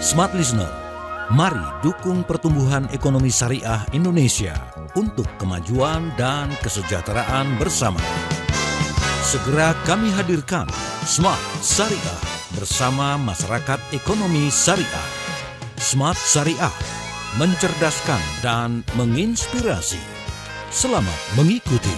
Smart Listener, mari dukung pertumbuhan ekonomi syariah Indonesia untuk kemajuan dan kesejahteraan bersama. Segera kami hadirkan Smart Syariah bersama masyarakat ekonomi syariah. Smart Syariah, mencerdaskan dan menginspirasi. Selamat mengikuti.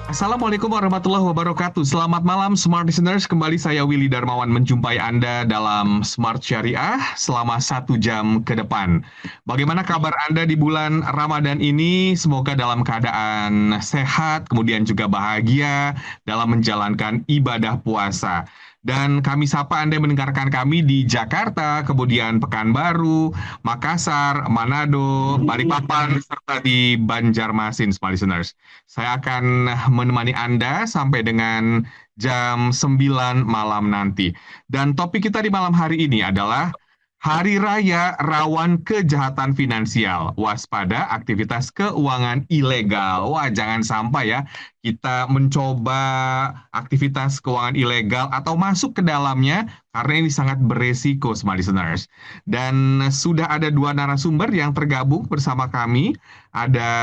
Assalamualaikum warahmatullahi wabarakatuh. Selamat malam Smart Listeners. Kembali saya Willy Darmawan menjumpai Anda dalam Smart Syariah selama 1 jam ke depan. Bagaimana kabar Anda di bulan Ramadan ini? Semoga dalam keadaan sehat, kemudian juga bahagia dalam menjalankan ibadah puasa. Dan kami sapa Anda yang mendengarkan kami di Jakarta, kemudian Pekanbaru, Makassar, Manado, Balikpapan, serta di Banjarmasin, Smart Listeners. Saya akan menemani Anda sampai dengan jam 9 malam nanti. Dan topik kita di malam hari ini adalah Hari Raya Rawan Kejahatan Finansial. Waspada aktivitas keuangan ilegal. Wah, jangan sampai ya kita mencoba aktivitas keuangan ilegal atau masuk ke dalamnya karena ini sangat beresiko, Smart Listeners. Dan sudah ada 2 narasumber yang tergabung bersama kami. Ada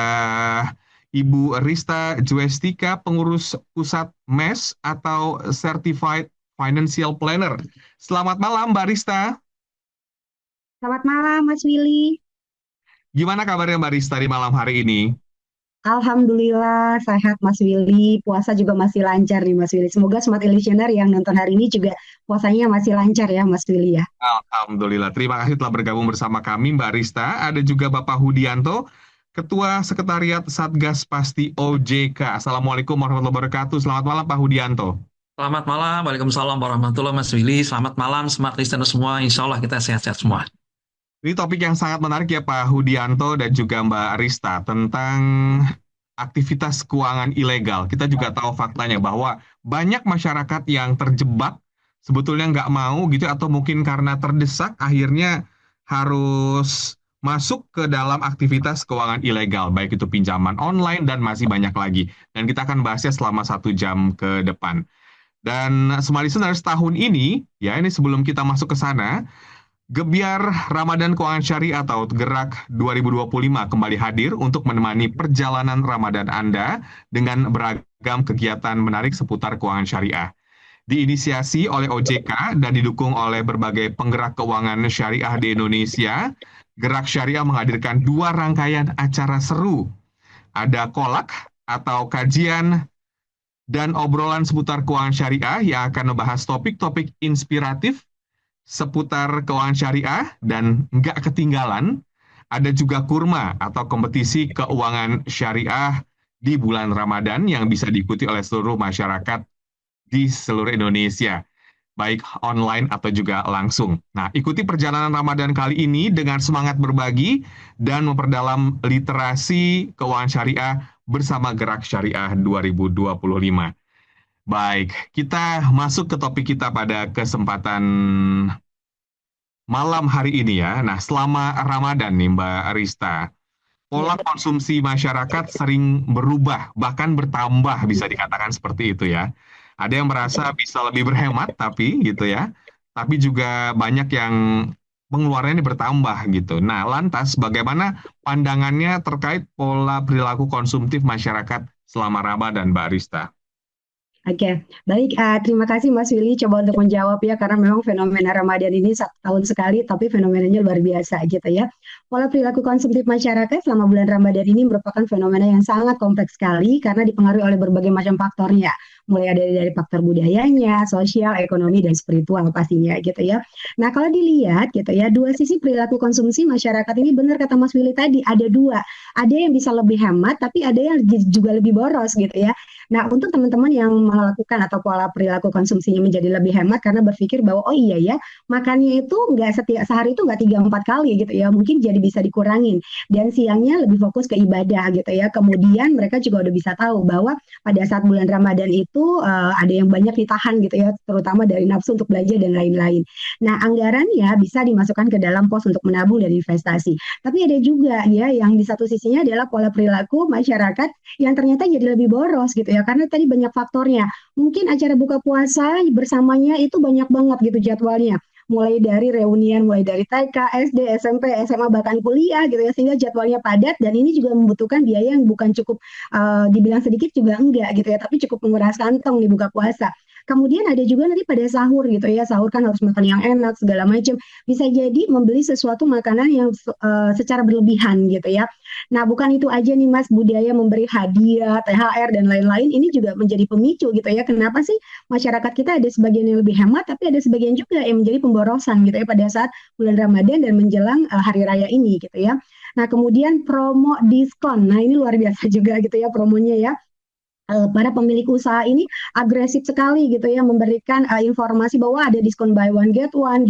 Ibu Rista Juestika, pengurus pusat MES atau Certified Financial Planner. Selamat malam, Mbak Rista. Selamat malam, Mas Willy. Gimana kabarnya Mbak Rista di malam hari ini? Alhamdulillah, sehat Mas Willy. Puasa juga masih lancar nih, Mas Willy. Semoga Smart Listener yang nonton hari ini juga puasanya masih lancar ya, Mas Willy ya. Alhamdulillah. Terima kasih telah bergabung bersama kami, Mbak Rista. Ada juga Bapak Hudianto, Ketua Sekretariat Satgas Pasti OJK. Assalamualaikum warahmatullahi wabarakatuh. Selamat malam, Pak Hudianto. Selamat malam, Waalaikumsalam warahmatullahi wabarakatuh, Mas Willy. Selamat malam, Smart Listener semua. Insya Allah kita sehat-sehat semua. Ini topik yang sangat menarik ya Pak Hudianto dan juga Mbak Rista tentang aktivitas keuangan ilegal. Kita juga tahu faktanya bahwa banyak masyarakat yang terjebak sebetulnya nggak mau gitu atau mungkin karena terdesak akhirnya harus masuk ke dalam aktivitas keuangan ilegal, baik itu pinjaman online dan masih banyak lagi. Dan kita akan bahasnya selama 1 jam ke depan. Dan Smart Listeners, tahun ini, ya ini sebelum kita masuk ke sana, Gebyar Ramadan Keuangan Syariah atau Gerak 2025 kembali hadir untuk menemani perjalanan Ramadan Anda dengan beragam kegiatan menarik seputar keuangan syariah. Diinisiasi oleh OJK dan didukung oleh berbagai penggerak keuangan syariah di Indonesia, Gerak Syariah menghadirkan 2 rangkaian acara seru. Ada kolak atau kajian dan obrolan seputar keuangan syariah yang akan membahas topik-topik inspiratif seputar keuangan syariah dan nggak ketinggalan, ada juga kurma atau kompetisi keuangan syariah di bulan Ramadan yang bisa diikuti oleh seluruh masyarakat di seluruh Indonesia, baik online atau juga langsung. Nah, ikuti perjalanan Ramadan kali ini dengan semangat berbagi dan memperdalam literasi keuangan syariah bersama Gerak Syariah 2025. Baik, kita masuk ke topik kita pada kesempatan malam hari ini ya. Nah, selama Ramadan nih Mbak Rista, pola konsumsi masyarakat sering berubah, bahkan bertambah bisa dikatakan seperti itu ya. Ada yang merasa bisa lebih berhemat tapi gitu ya. Tapi juga banyak yang pengeluarannya bertambah gitu. Nah, lantas bagaimana pandangannya terkait pola perilaku konsumtif masyarakat selama Ramadan, Mbak Rista? Oke, baik. Terima kasih Mas Willy coba untuk menjawab ya, karena memang fenomena Ramadan ini 1 tahun sekali, tapi fenomenanya luar biasa gitu ya. Pola perilaku konsumtif masyarakat selama bulan Ramadan ini merupakan fenomena yang sangat kompleks sekali karena dipengaruhi oleh berbagai macam faktornya. Mulai dari faktor budayanya, sosial, ekonomi, dan spiritual pastinya gitu ya. Nah, kalau dilihat gitu ya, 2 sisi perilaku konsumsi masyarakat ini benar kata Mas Willy tadi, ada 2. Ada yang bisa lebih hemat, tapi ada yang juga lebih boros gitu ya. Nah, untuk teman-teman yang melakukan atau pola perilaku konsumsinya menjadi lebih hemat karena berpikir bahwa oh iya ya, makannya itu nggak sehari itu nggak 3-4 kali gitu ya, mungkin jadi bisa dikurangin dan siangnya lebih fokus ke ibadah gitu ya. Kemudian mereka juga udah bisa tahu bahwa pada saat bulan Ramadan itu ada yang banyak ditahan gitu ya, terutama dari nafsu untuk belanja dan lain-lain. Nah, anggarannya bisa dimasukkan ke dalam pos untuk menabung dan investasi. Tapi ada juga ya yang di satu sisinya adalah pola perilaku masyarakat yang ternyata jadi lebih boros gitu gitu ya, karena tadi banyak faktornya. Mungkin acara buka puasa bersamanya itu banyak banget gitu jadwalnya. Mulai dari reunian, mulai dari TK, SD, SMP, SMA, bahkan kuliah gitu ya, sehingga jadwalnya padat dan ini juga membutuhkan biaya yang bukan cukup dibilang sedikit juga enggak gitu ya, tapi cukup menguras kantong di buka puasa. Kemudian ada juga nanti pada sahur gitu ya, sahur kan harus makan yang enak segala macam. Bisa jadi membeli sesuatu makanan yang secara berlebihan gitu ya. Nah, bukan itu aja nih Mas, budaya memberi hadiah, THR dan lain-lain ini juga menjadi pemicu gitu ya. Kenapa sih masyarakat kita ada sebagian yang lebih hemat, tapi ada sebagian juga yang menjadi pemborosan gitu ya pada saat bulan Ramadan dan menjelang hari raya ini gitu ya. Nah, kemudian promo diskon. Nah, ini luar biasa juga gitu ya promonya ya. Para pemilik usaha ini agresif sekali gitu ya memberikan informasi bahwa ada diskon buy one get one,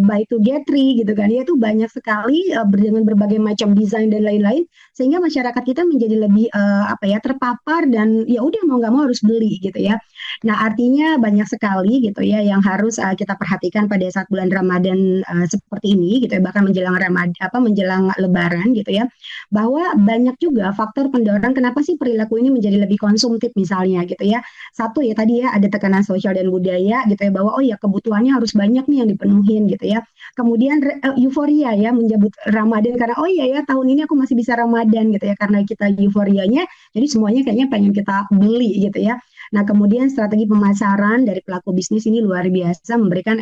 buy two get three gitu kan. Ya itu banyak sekali dengan berbagai macam desain dan lain-lain sehingga masyarakat kita menjadi lebih terpapar dan ya udah mau nggak mau harus beli gitu ya. Nah, artinya banyak sekali gitu ya yang harus kita perhatikan pada saat bulan Ramadan seperti ini gitu ya, bahkan menjelang menjelang Lebaran gitu ya, bahwa banyak juga faktor pendorong kenapa sih perilaku ini menjadi lebih konsumtif misalnya gitu ya. Satu ya tadi ya ada tekanan sosial dan budaya gitu ya, bahwa oh ya kebutuhannya harus banyak nih yang dipenuhin gitu ya. Kemudian euforia ya menyebut Ramadan karena oh iya ya tahun ini aku masih bisa Ramadan gitu ya, karena kita euforianya jadi semuanya kayaknya pengen kita beli gitu ya. Nah, kemudian strategi pemasaran dari pelaku bisnis ini luar biasa memberikan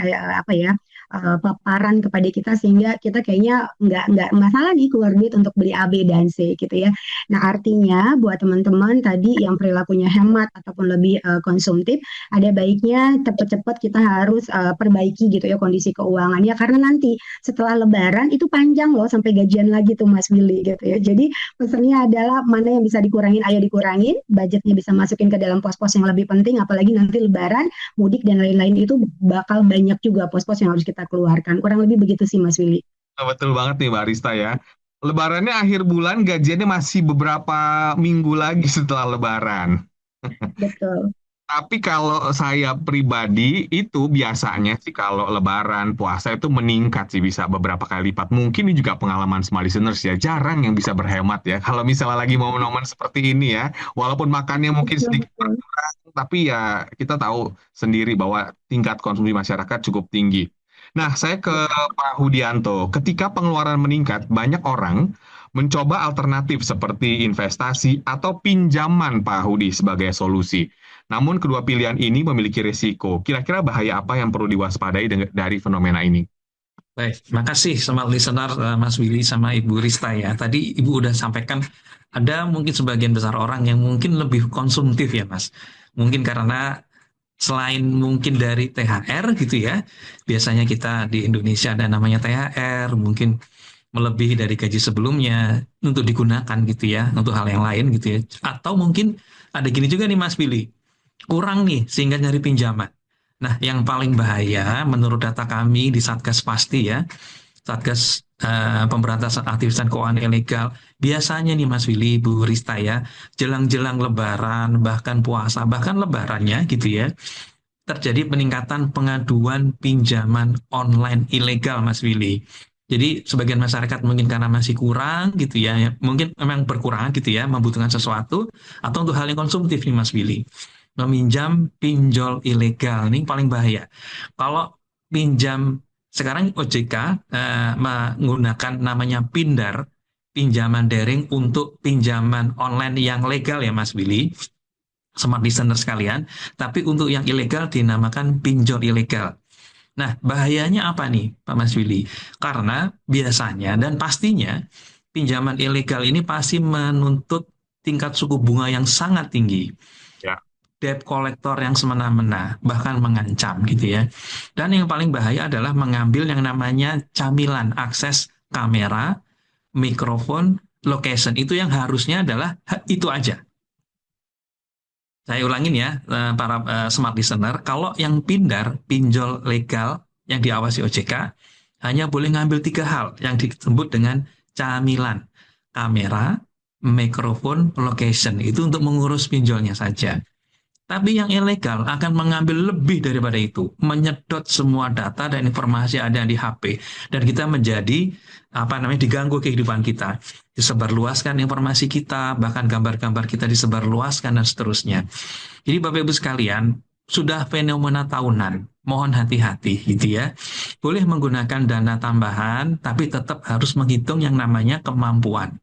paparan kepada kita sehingga kita kayaknya nggak masalah nih keluar duit untuk beli A, B, dan C gitu ya. Nah, artinya buat teman-teman tadi yang perilakunya hemat ataupun lebih konsumtif, ada baiknya cepat-cepat kita harus perbaiki gitu ya kondisi keuangannya karena nanti setelah Lebaran itu panjang loh sampai gajian lagi tuh Mas Willy gitu ya. Jadi pesannya adalah mana yang bisa dikurangin, ayo dikurangin, budgetnya bisa masukin ke dalam pos-pos yang lebih penting, apalagi nanti Lebaran, mudik dan lain-lain itu bakal banyak juga pos-pos yang harus kita keluarkan. Kurang lebih begitu sih Mas Willy. Betul banget nih Mbak Arista ya. Lebarannya akhir bulan, gajiannya masih beberapa minggu lagi setelah Lebaran. Betul. Tapi kalau saya pribadi itu biasanya sih kalau Lebaran, puasa itu meningkat sih bisa beberapa kali lipat. Mungkin ini juga pengalaman smart listeners ya, jarang yang bisa berhemat ya. Kalau misalnya lagi momen-momen seperti ini ya, walaupun makannya mungkin Betul, sedikit betul. berkurang, tapi ya kita tahu sendiri bahwa tingkat konsumsi masyarakat cukup tinggi. Nah, saya ke Pak Hudianto. Ketika pengeluaran meningkat, banyak orang mencoba alternatif seperti investasi atau pinjaman Pak Hudi sebagai solusi. Namun kedua pilihan ini memiliki risiko. Kira-kira bahaya apa yang perlu diwaspadai dari fenomena ini? Baik, makasih sama listener Mas Willy sama Ibu Rista ya. Tadi Ibu udah sampaikan ada mungkin sebagian besar orang yang mungkin lebih konsumtif ya Mas. Mungkin karena selain mungkin dari THR gitu ya, biasanya kita di Indonesia ada namanya THR, mungkin melebihi dari gaji sebelumnya untuk digunakan gitu ya, untuk hal yang lain gitu ya. Atau mungkin ada gini juga nih Mas Billy, kurang nih sehingga nyari pinjaman. Nah, yang paling bahaya menurut data kami di Satgas Pasti ya, Satgas Pemberantasan Aktivitas Keuangan Ilegal, biasanya nih Mas Willy, Bu Rista ya, jelang-jelang Lebaran, bahkan puasa, bahkan Lebarannya gitu ya, terjadi peningkatan pengaduan pinjaman online ilegal Mas Willy. Jadi sebagian masyarakat mungkin karena masih kurang gitu ya, mungkin memang berkurang gitu ya, membutuhkan sesuatu, atau untuk hal yang konsumtif nih Mas Willy. Meminjam pinjol ilegal, ini paling bahaya. Kalau pinjam, sekarang OJK menggunakan namanya Pindar, pinjaman daring untuk pinjaman online yang legal ya Mas Willy, smart listener sekalian, tapi untuk yang ilegal dinamakan pinjol ilegal. Nah, bahayanya apa nih, Pak Mas Willy? Karena biasanya dan pastinya pinjaman ilegal ini pasti menuntut tingkat suku bunga yang sangat tinggi. Ya. Debt collector yang semena-mena, bahkan mengancam gitu ya. Dan yang paling bahaya adalah mengambil yang namanya camilan akses kamera, mikrofon, location. Itu yang harusnya adalah itu aja. Saya ulangin ya, para smart listener, kalau yang Pindar, pinjol legal yang diawasi OJK, hanya boleh ngambil 3 hal yang disebut dengan camilan. Kamera, mikrofon, location. Itu untuk mengurus pinjolnya saja. Tapi yang ilegal akan mengambil lebih daripada itu, menyedot semua data dan informasi yang ada di HP, dan kita menjadi diganggu kehidupan kita, disebarluaskan informasi kita, bahkan gambar-gambar kita disebarluaskan dan seterusnya. Jadi Bapak Ibu sekalian, sudah fenomena tahunan, mohon hati-hati gitu ya. Boleh menggunakan dana tambahan, tapi tetap harus menghitung yang namanya kemampuan.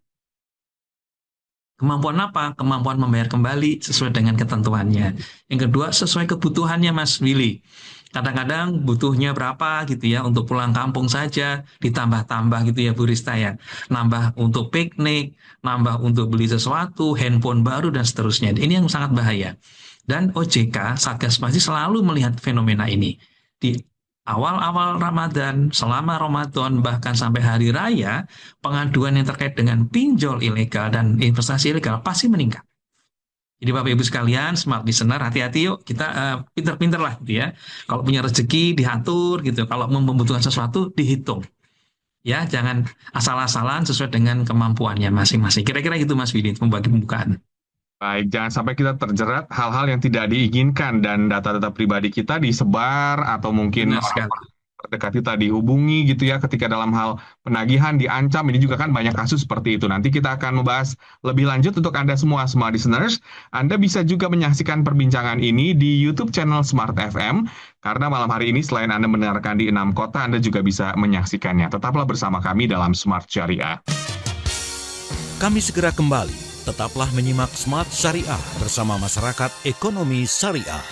Kemampuan apa? Kemampuan membayar kembali sesuai dengan ketentuannya. Yang kedua, sesuai kebutuhannya Mas Willy. Kadang-kadang butuhnya berapa gitu ya untuk pulang kampung saja, ditambah-tambah gitu ya Bu Rista ya. Nambah untuk piknik, nambah untuk beli sesuatu, handphone baru dan seterusnya. Ini yang sangat bahaya. Dan OJK, Satgas pasti selalu melihat fenomena ini. Di awal-awal Ramadan, selama Ramadan, bahkan sampai hari raya, pengaduan yang terkait dengan pinjol ilegal dan investasi ilegal pasti meningkat. Jadi Bapak Ibu sekalian, smart listener, hati-hati yuk, kita pinter-pinter lah gitu ya. Kalau punya rezeki, diatur gitu. Kalau membutuhkan sesuatu, dihitung. Ya, jangan asal-asalan sesuai dengan kemampuannya masing-masing. Kira-kira gitu Mas Willy, membagi pembukaan. Baik, jangan sampai kita terjerat hal-hal yang tidak diinginkan dan data-data pribadi kita disebar atau mungkin Benar sekali. orang terdekat kita dihubungi gitu ya ketika dalam hal penagihan diancam. Ini juga kan banyak kasus seperti itu. Nanti kita akan membahas lebih lanjut untuk Anda semua smart listeners. Anda bisa juga menyaksikan perbincangan ini di YouTube channel Smart FM karena malam hari ini selain Anda mendengarkan di 6 kota, Anda juga bisa menyaksikannya. Tetaplah bersama kami dalam Smart Syariah. Kami segera kembali. Tetaplah menyimak Smart Syariah bersama Masyarakat Ekonomi Syariah.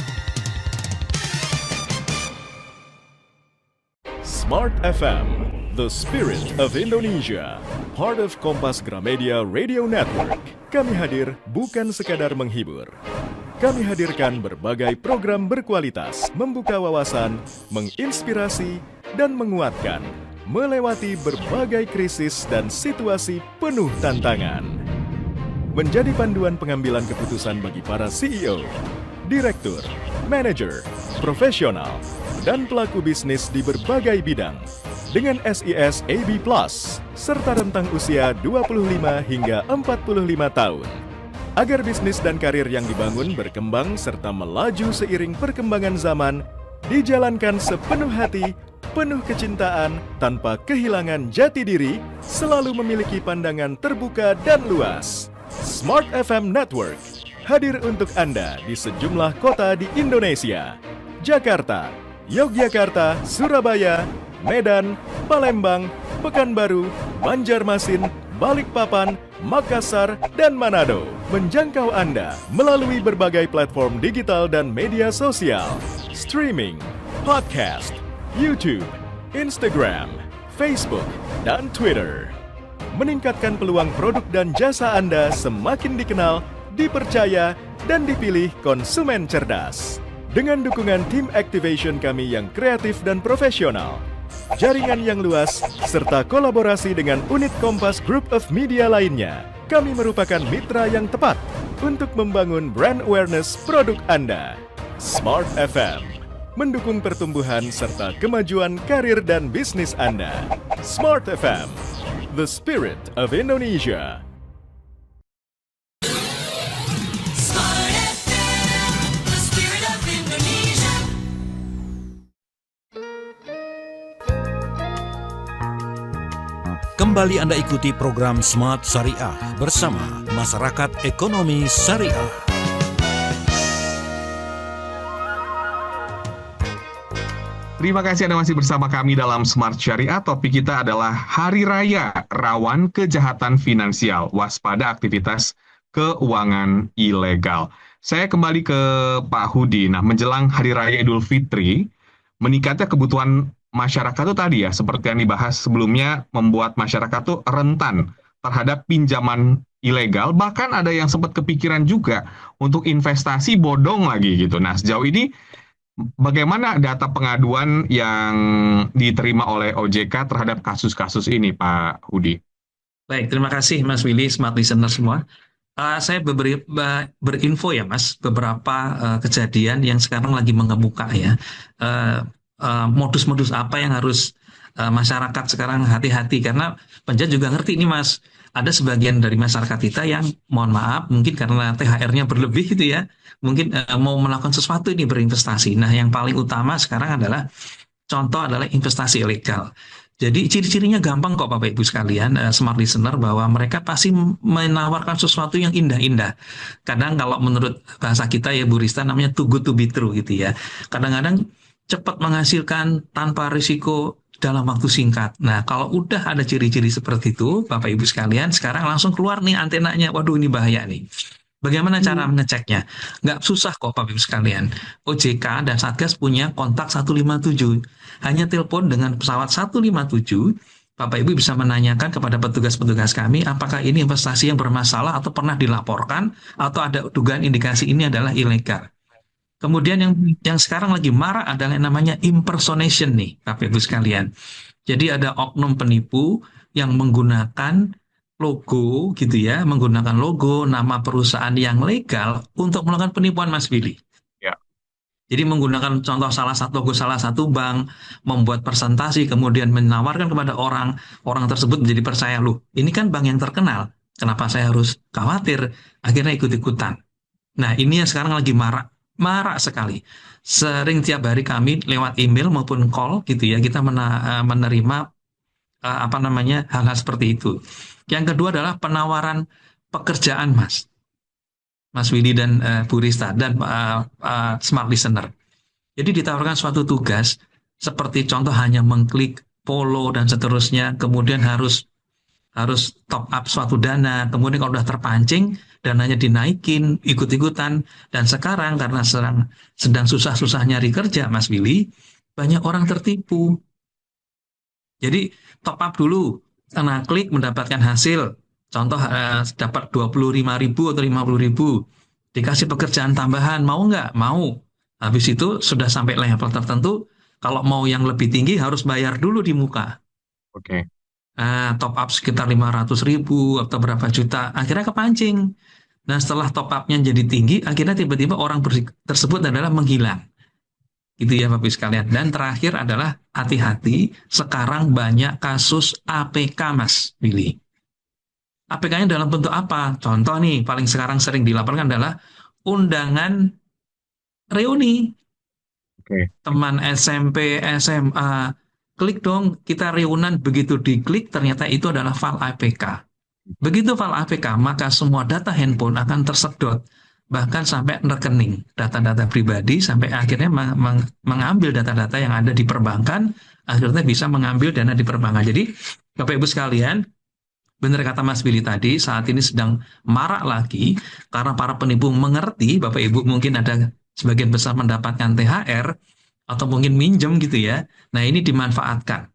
Smart FM, the spirit of Indonesia, part of Kompas Gramedia Radio Network. Kami hadir bukan sekadar menghibur. Kami hadirkan berbagai program berkualitas, membuka wawasan, menginspirasi, dan menguatkan, melewati berbagai krisis dan situasi penuh tantangan. Menjadi panduan pengambilan keputusan bagi para CEO, direktur, manajer, profesional, dan pelaku bisnis di berbagai bidang dengan SIS AB+, serta rentang usia 25 hingga 45 tahun. Agar bisnis dan karir yang dibangun berkembang serta melaju seiring perkembangan zaman, dijalankan sepenuh hati, penuh kecintaan, tanpa kehilangan jati diri, selalu memiliki pandangan terbuka dan luas. Smart FM Network hadir untuk Anda di sejumlah kota di Indonesia. Jakarta, Yogyakarta, Surabaya, Medan, Palembang, Pekanbaru, Banjarmasin, Balikpapan, Makassar, dan Manado. Menjangkau Anda melalui berbagai platform digital dan media sosial, streaming, podcast, YouTube, Instagram, Facebook, dan Twitter. Meningkatkan peluang produk dan jasa Anda semakin dikenal, dipercaya, dan dipilih konsumen cerdas. Dengan dukungan tim activation kami yang kreatif dan profesional, jaringan yang luas, serta kolaborasi dengan unit Kompas Group of Media lainnya, kami merupakan mitra yang tepat untuk membangun brand awareness produk Anda. Smart FM mendukung pertumbuhan serta kemajuan karir dan bisnis Anda. Smart FM, the spirit of Indonesia. Smart FM, the spirit of Indonesia. Kembali Anda ikuti program Smart Syariah bersama Masyarakat Ekonomi Syariah. Terima kasih Anda masih bersama kami dalam Smart Syariah. Topik kita adalah Hari Raya Rawan Kejahatan Finansial, Waspada Aktivitas Keuangan Ilegal. Saya kembali ke Pak Hudi. Nah, menjelang Hari Raya Idul Fitri, meningkatnya kebutuhan masyarakat itu tadi ya, seperti yang dibahas sebelumnya, membuat masyarakat tuh rentan terhadap pinjaman ilegal. Bahkan ada yang sempat kepikiran juga untuk investasi bodong lagi gitu. Nah, sejauh ini bagaimana data pengaduan yang diterima oleh OJK terhadap kasus-kasus ini, Pak Hudi? Baik, terima kasih Mas Willy, smart listener semua. Saya berinfo ya Mas, beberapa kejadian yang sekarang lagi mengemuka ya. Modus-modus apa yang harus masyarakat sekarang hati-hati karena penjajah juga ngerti nih Mas. Ada sebagian dari masyarakat kita yang mohon maaf mungkin karena THR-nya berlebih gitu ya, mungkin mau melakukan sesuatu ini berinvestasi. Nah, yang paling utama sekarang adalah contoh adalah investasi ilegal. Jadi ciri-cirinya gampang kok Bapak Ibu sekalian, smart listener, bahwa mereka pasti menawarkan sesuatu yang indah-indah. Kadang kalau menurut bahasa kita ya Bu Rista namanya too good to be true gitu ya. Kadang-kadang cepat menghasilkan tanpa risiko dalam waktu singkat. Nah, kalau udah ada ciri-ciri seperti itu, Bapak Ibu sekalian, sekarang langsung keluar nih antenanya. Waduh, ini bahaya nih. Bagaimana cara mengeceknya? Nggak susah kok Bapak Ibu sekalian. OJK dan Satgas punya kontak 157. Hanya telepon dengan pesawat 157, Bapak Ibu bisa menanyakan kepada petugas-petugas kami apakah ini investasi yang bermasalah atau pernah dilaporkan atau ada dugaan indikasi ini adalah ilegal. Kemudian yang sekarang lagi marak adalah yang namanya impersonation nih, Bapak Ibu sekalian. Jadi ada oknum penipu yang menggunakan logo gitu ya, menggunakan logo nama perusahaan yang legal untuk melakukan penipuan Mas Billy. Ya. Jadi menggunakan contoh logo salah satu bank, membuat presentasi, kemudian menawarkan kepada orang tersebut menjadi percaya, loh ini kan bank yang terkenal, kenapa saya harus khawatir? Akhirnya ikut-ikutan. Nah ini yang sekarang lagi marak sekali. Sering tiap hari kami lewat email maupun call gitu ya, kita menerima hal-hal seperti itu. Yang kedua adalah penawaran pekerjaan Mas Willy dan Bu Rista dan smart listener. Jadi ditawarkan suatu tugas seperti contoh hanya mengklik follow dan seterusnya, kemudian harus top up suatu dana, kemudian kalau sudah terpancing dananya dinaikin, ikut-ikutan. Dan sekarang karena sedang susah-susah nyari kerja Mas Willy, banyak orang tertipu. Jadi top up dulu, karena klik mendapatkan hasil. Contoh dapat 25.000 atau 50.000, dikasih pekerjaan tambahan, mau nggak? Mau. Habis itu sudah sampai level tertentu, kalau mau yang lebih tinggi harus bayar dulu di muka. Oke. Top up sekitar 500.000 atau berapa juta, akhirnya kepancing. Nah setelah top up-nya jadi tinggi, akhirnya tiba-tiba orang tersebut adalah menghilang. Gitu ya Bapak Ibu sekalian. Dan terakhir adalah hati-hati, sekarang banyak kasus APK Mas Billy. APK-nya dalam bentuk apa? Contoh nih, paling sekarang sering dilaporkan adalah undangan reuni. Oke. Teman SMP, SMA, klik dong, kita reunian. Begitu diklik, ternyata itu adalah file APK. Begitu file APK, maka semua data handphone akan tersedot, bahkan sampai rekening, data-data pribadi, sampai akhirnya mengambil data-data yang ada di perbankan, akhirnya bisa mengambil dana di perbankan. Jadi, Bapak Ibu sekalian, benar kata Mas Billy tadi, saat ini sedang marak lagi, karena para penipu mengerti, Bapak Ibu mungkin ada sebagian besar mendapatkan THR, atau mungkin minjem gitu ya. Nah ini dimanfaatkan.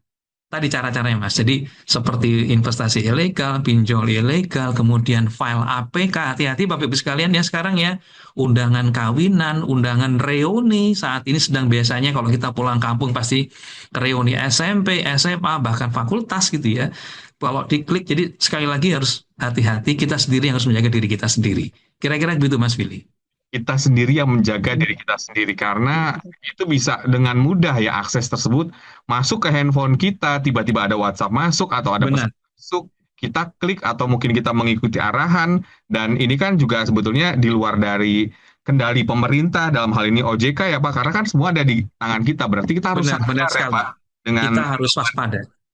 Tadi cara-caranya Mas, jadi seperti investasi ilegal, pinjol ilegal, kemudian file APK, hati-hati Bapak Ibu sekalian ya sekarang ya, undangan kawinan, undangan reuni, saat ini sedang biasanya kalau kita pulang kampung pasti reuni SMP, SMA, bahkan fakultas gitu ya. Kalau diklik, jadi sekali lagi harus hati-hati, kita sendiri yang harus menjaga diri kita sendiri. Kira-kira begitu Mas Billy. Kita sendiri yang menjaga diri kita sendiri, karena itu bisa dengan mudah ya akses tersebut masuk ke handphone kita, tiba-tiba ada WhatsApp masuk atau ada pesan masuk, kita klik atau mungkin kita mengikuti arahan, dan ini kan juga sebetulnya di luar dari kendali pemerintah, dalam hal ini OJK ya Pak, karena kan semua ada di tangan kita, berarti kita harus sadar ya Pak, dengan kita harus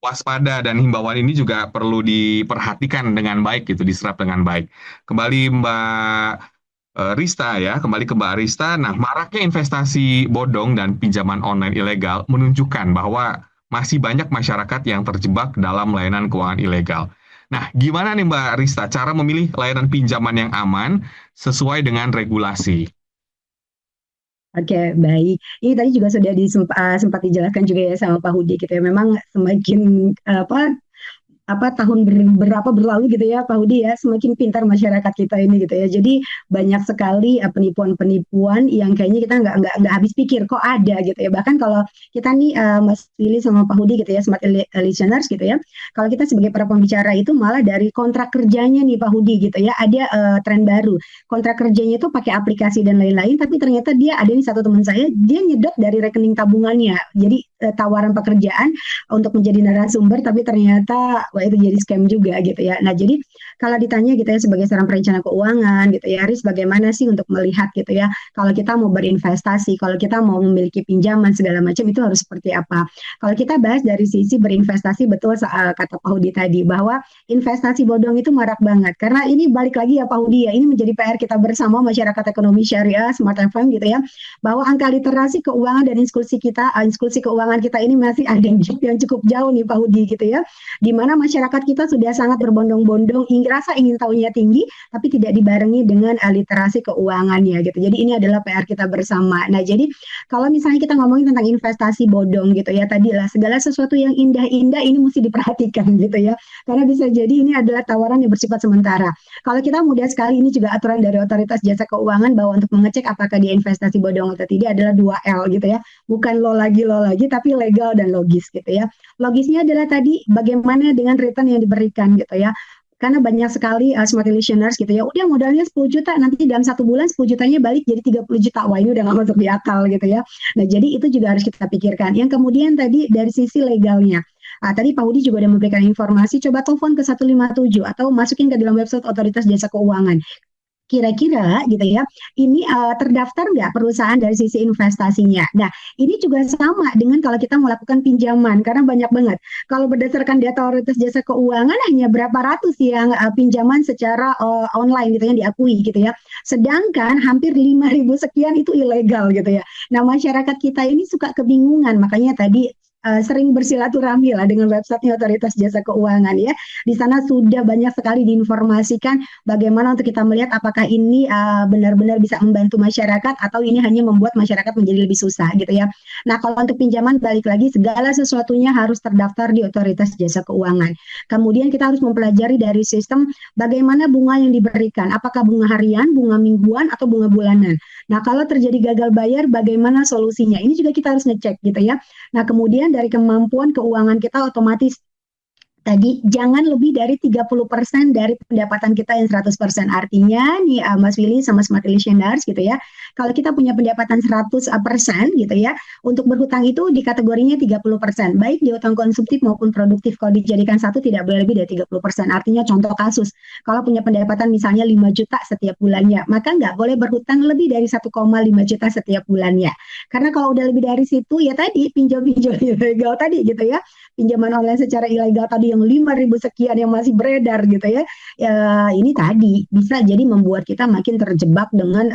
waspada. Dan himbauan ini juga perlu diperhatikan dengan baik gitu, diserap dengan baik. Kembali Mbak Rista ya, kembali ke Mbak Rista. Nah, maraknya investasi bodong dan pinjaman online ilegal menunjukkan bahwa masih banyak masyarakat yang terjebak dalam layanan keuangan ilegal. Nah, gimana nih Mbak Rista cara memilih layanan pinjaman yang aman sesuai dengan regulasi? Oke, baik. Ini tadi juga sudah sempat dijelaskan juga ya sama Pak Hudi gitu ya. Memang semakin tahun berapa berlalu gitu ya Pak Hudi ya, semakin pintar masyarakat kita ini gitu ya. Jadi banyak sekali penipuan-penipuan yang kayaknya kita nggak habis pikir kok ada gitu ya. Bahkan kalau kita nih Mas Willy sama Pak Hudi gitu ya, smart listeners gitu ya, kalau kita sebagai para pembicara itu malah dari kontrak kerjanya nih Pak Hudi gitu ya, ada tren baru. Kontrak kerjanya itu pakai aplikasi dan lain-lain, tapi ternyata dia ada nih satu teman saya, dia nyedot dari rekening tabungannya. Jadi tawaran pekerjaan untuk menjadi narasumber, tapi ternyata wah itu jadi scam juga gitu ya. Nah, jadi kalau ditanya gitu ya sebagai seorang perencana keuangan gitu ya, Riz bagaimana sih untuk melihat gitu ya, kalau kita mau berinvestasi, kalau kita mau memiliki pinjaman segala macam itu harus seperti apa? Kalau kita bahas dari sisi berinvestasi, betul kata Pak Hudi tadi bahwa investasi bodong itu marak banget. Karena ini balik lagi ya Pak Hudi ya, ini menjadi PR kita bersama masyarakat ekonomi syariah Smart FM gitu ya, bahwa angka literasi keuangan dan inklusi keuangan kita ini masih ada yang cukup jauh nih Pak Hudi gitu ya, di mana masyarakat kita sudah sangat berbondong-bondong, rasa ingin tahunya tinggi, tapi tidak dibarengi dengan literasi keuangannya gitu. Jadi ini adalah PR kita bersama. Nah, jadi kalau misalnya kita ngomongin tentang investasi bodong gitu ya, tadilah segala sesuatu yang indah-indah ini mesti diperhatikan gitu ya, karena bisa jadi ini adalah tawaran yang bersifat sementara. Kalau kita mudah sekali, ini juga aturan dari Otoritas Jasa Keuangan bahwa untuk mengecek apakah dia investasi bodong atau tidak adalah 2L gitu ya, bukan lo lagi, tapi legal dan logis gitu ya. Logisnya adalah tadi bagaimana dengan return yang diberikan gitu ya. Karena banyak sekali smart listeners gitu ya, udah modalnya 10 juta, nanti dalam 1 bulan 10 jutanya balik jadi 30 juta. Wah ini udah nggak masuk di akal gitu ya. Nah jadi itu juga harus kita pikirkan. Yang kemudian tadi dari sisi legalnya. Tadi Pak Hudi juga udah memberikan informasi, coba telepon ke 157 atau masukin ke dalam website Otoritas Jasa Keuangan. Kira-kira gitu ya, ini terdaftar nggak perusahaan dari sisi investasinya? Nah, ini juga sama dengan kalau kita melakukan pinjaman, karena banyak banget. Kalau berdasarkan data Otoritas Jasa Keuangan, hanya berapa ratus yang pinjaman secara online gitu yang diakui gitu ya. Sedangkan hampir 5.000 sekian itu ilegal gitu ya. Nah, masyarakat kita ini suka kebingungan, makanya tadi sering bersilaturahmi lah dengan websitenya Otoritas Jasa Keuangan ya. Di sana sudah banyak sekali diinformasikan bagaimana untuk kita melihat apakah ini benar-benar bisa membantu masyarakat atau ini hanya membuat masyarakat menjadi lebih susah gitu ya. Nah kalau untuk pinjaman balik lagi segala sesuatunya harus terdaftar di Otoritas Jasa Keuangan. Kemudian kita harus mempelajari dari sistem bagaimana bunga yang diberikan. Apakah bunga harian, bunga mingguan, atau bunga bulanan. Nah kalau terjadi gagal bayar bagaimana solusinya? Ini juga kita harus ngecek gitu ya. Nah kemudian dari kemampuan keuangan kita otomatis tadi jangan lebih dari 30% dari pendapatan kita yang 100%. Artinya nih Mas Willy sama Smart Listeners gitu ya. Kalau kita punya pendapatan 100% gitu ya, untuk berhutang itu di kategorinya 30%. Baik di utang konsumtif maupun produktif. Kalau dijadikan satu tidak boleh lebih dari 30%. Artinya contoh kasus, kalau punya pendapatan misalnya 5 juta setiap bulannya, maka nggak boleh berhutang lebih dari 1,5 juta setiap bulannya. Karena kalau udah lebih dari situ ya tadi pinjol-pinjol ilegal tadi gitu ya. Pinjaman online secara ilegal tadi yang 5.000 sekian yang masih beredar gitu ya. Ini tadi bisa jadi membuat kita makin terjebak dengan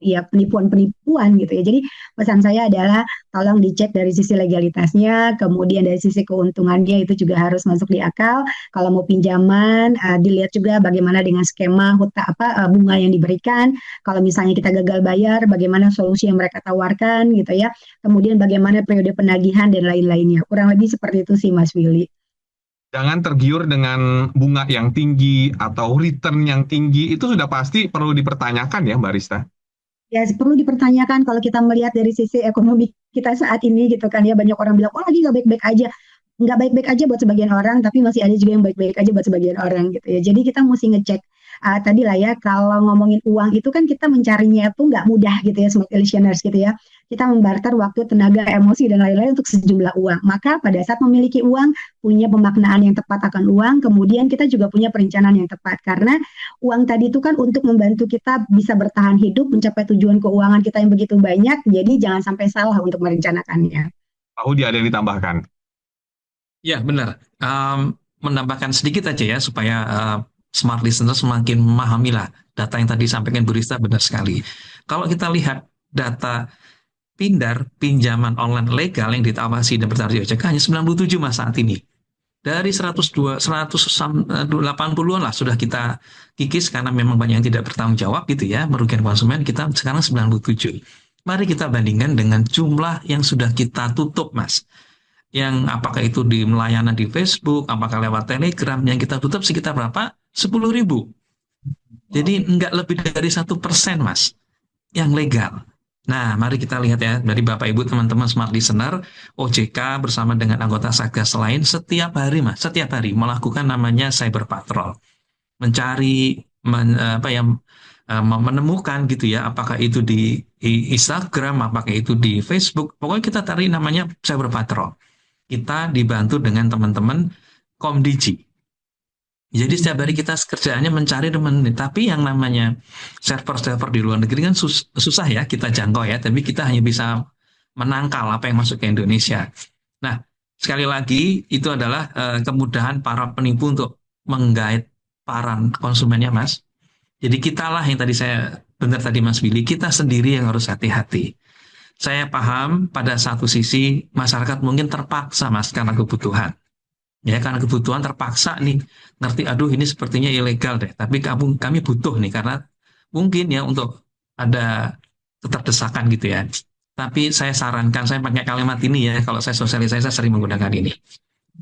penipuan-penipuan gitu ya. Jadi pesan saya adalah tolong dicek dari sisi legalitasnya, kemudian dari sisi keuntungannya itu juga harus masuk di akal. Kalau mau pinjaman, dilihat juga bagaimana dengan skema bunga yang diberikan. Kalau misalnya kita gagal bayar, bagaimana solusi yang mereka tawarkan gitu ya. Kemudian bagaimana periode penagihan dan lain-lainnya. Kurang lebih seperti itu sih Mas Willy. Jangan tergiur dengan bunga yang tinggi atau return yang tinggi, itu sudah pasti perlu dipertanyakan ya Mbak Rista. Ya, perlu dipertanyakan kalau kita melihat dari sisi ekonomi kita saat ini gitu kan ya, banyak orang bilang, oh lagi nggak baik-baik aja. Nggak baik-baik aja buat sebagian orang, tapi masih ada juga yang baik-baik aja buat sebagian orang gitu ya. Jadi kita mesti ngecek. Tadi lah ya, kalau ngomongin uang itu kan kita mencarinya itu nggak mudah gitu ya, Smart Listeners gitu ya. Kita membarter waktu, tenaga, emosi, dan lain-lain untuk sejumlah uang. Maka pada saat memiliki uang, punya pemaknaan yang tepat akan uang, kemudian kita juga punya perencanaan yang tepat. Karena uang tadi itu kan untuk membantu kita bisa bertahan hidup, mencapai tujuan keuangan kita yang begitu banyak, jadi jangan sampai salah untuk merencanakannya. Pak Hudi ada yang ditambahkan? Ya, benar. Menambahkan sedikit aja ya, supaya smart listener semakin memahami lah data yang tadi disampaikan Bu Rista benar sekali. Kalau kita lihat data Pindar, pinjaman online legal yang ditawasi dan bertaraf di OJK hanya 97 Mas saat ini. Dari 180-an lah sudah kita kikis karena memang banyak yang tidak bertanggung jawab gitu ya, merugikan konsumen, kita sekarang 97. Mari kita bandingkan dengan jumlah yang sudah kita tutup Mas. Yang apakah itu di layanan di Facebook, apakah lewat Telegram, yang kita tutup sekitar berapa? 10.000. Jadi nggak lebih dari 1% Mas yang legal. Nah, mari kita lihat ya, dari Bapak Ibu teman-teman Smart Listener, OJK bersama dengan anggota Satgas lain setiap hari melakukan namanya cyber patrol. Mencari menemukan gitu ya, apakah itu di di Instagram, apakah itu di Facebook, pokoknya kita cari namanya Cyber Patrol. Kita dibantu dengan teman-teman Komdigi. Jadi setiap hari kita kerjaannya mencari teman, tapi yang namanya server-server di luar negeri kan susah ya kita jangkau ya, tapi kita hanya bisa menangkal apa yang masuk ke Indonesia. Nah, sekali lagi itu adalah kemudahan para penipu untuk menggait para konsumennya, Mas. Jadi kitalah yang tadi benar tadi Mas Billy, kita sendiri yang harus hati-hati. Saya paham pada satu sisi masyarakat mungkin terpaksa, Mas, karena kebutuhan. Ya, karena kebutuhan terpaksa nih, ngerti, aduh ini sepertinya ilegal deh, tapi kami butuh nih, karena mungkin ya untuk ada keterdesakan gitu ya. Tapi saya sarankan, saya pakai kalimat ini ya, kalau saya sosialisasi saya sering menggunakan ini.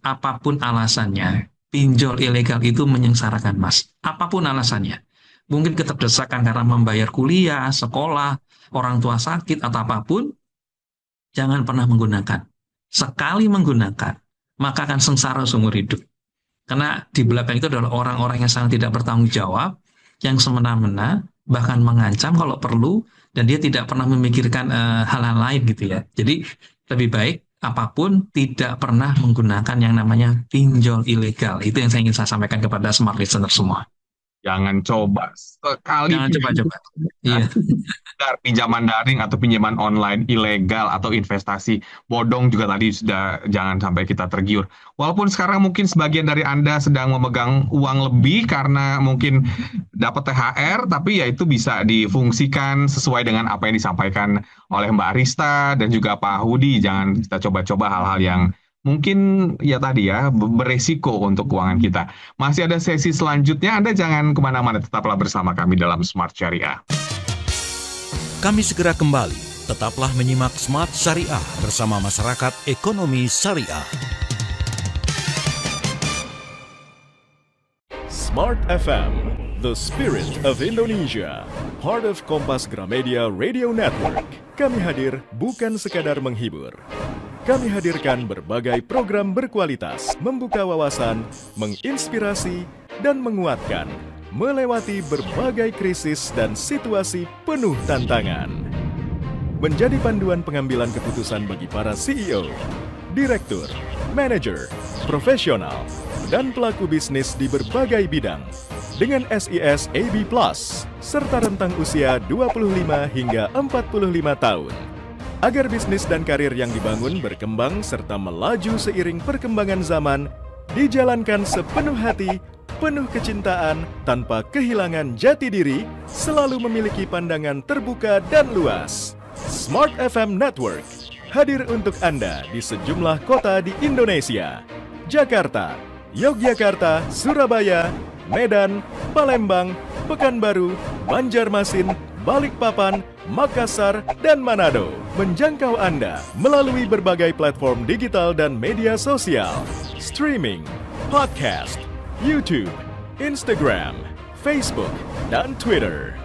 Apapun alasannya, pinjol ilegal itu menyengsarakan, Mas. Apapun alasannya. Mungkin keterdesakan karena membayar kuliah, sekolah, orang tua sakit, atau apapun, jangan pernah menggunakan. Sekali menggunakan, maka akan sengsara seumur hidup. Karena di belakang itu adalah orang-orang yang sangat tidak bertanggung jawab, yang semena-mena, bahkan mengancam kalau perlu, dan dia tidak pernah memikirkan hal-hal lain gitu ya. Jadi lebih baik apapun tidak pernah menggunakan yang namanya pinjol ilegal. Itu yang saya ingin saya sampaikan kepada smart listener semua. Jangan coba sekali Jangan coba-coba. Iya. pinjaman daring atau pinjaman online ilegal atau investasi bodong juga tadi sudah, jangan sampai kita tergiur. Walaupun sekarang mungkin sebagian dari Anda sedang memegang uang lebih karena mungkin dapat THR, tapi ya itu bisa difungsikan sesuai dengan apa yang disampaikan oleh Mbak Rista dan juga Pak Hudi. Jangan kita coba-coba hal-hal yang mungkin ya tadi ya beresiko untuk keuangan kita. Masih ada sesi selanjutnya, Anda jangan kemana-mana, tetaplah bersama kami dalam Smart Syariah. Kami segera kembali. Tetaplah menyimak Smart Syariah bersama Masyarakat Ekonomi Syariah. Smart FM, the spirit of Indonesia. Part of Kompas Gramedia Radio Network. Kami hadir bukan sekadar menghibur. Kami hadirkan berbagai program berkualitas, membuka wawasan, menginspirasi, dan menguatkan, melewati berbagai krisis dan situasi penuh tantangan. Menjadi panduan pengambilan keputusan bagi para CEO, direktur, manajer, profesional, dan pelaku bisnis di berbagai bidang. Dengan SIS AB+, serta rentang usia 25 hingga 45 tahun. Agar bisnis dan karir yang dibangun berkembang serta melaju seiring perkembangan zaman, dijalankan sepenuh hati, penuh kecintaan, tanpa kehilangan jati diri, selalu memiliki pandangan terbuka dan luas. Smart FM Network hadir untuk Anda di sejumlah kota di Indonesia. Jakarta, Yogyakarta, Surabaya, Medan, Palembang, Pekanbaru, Banjarmasin, Balikpapan, Makassar, dan Manado. Menjangkau Anda melalui berbagai platform digital dan media sosial, streaming, podcast, YouTube, Instagram, Facebook, dan Twitter.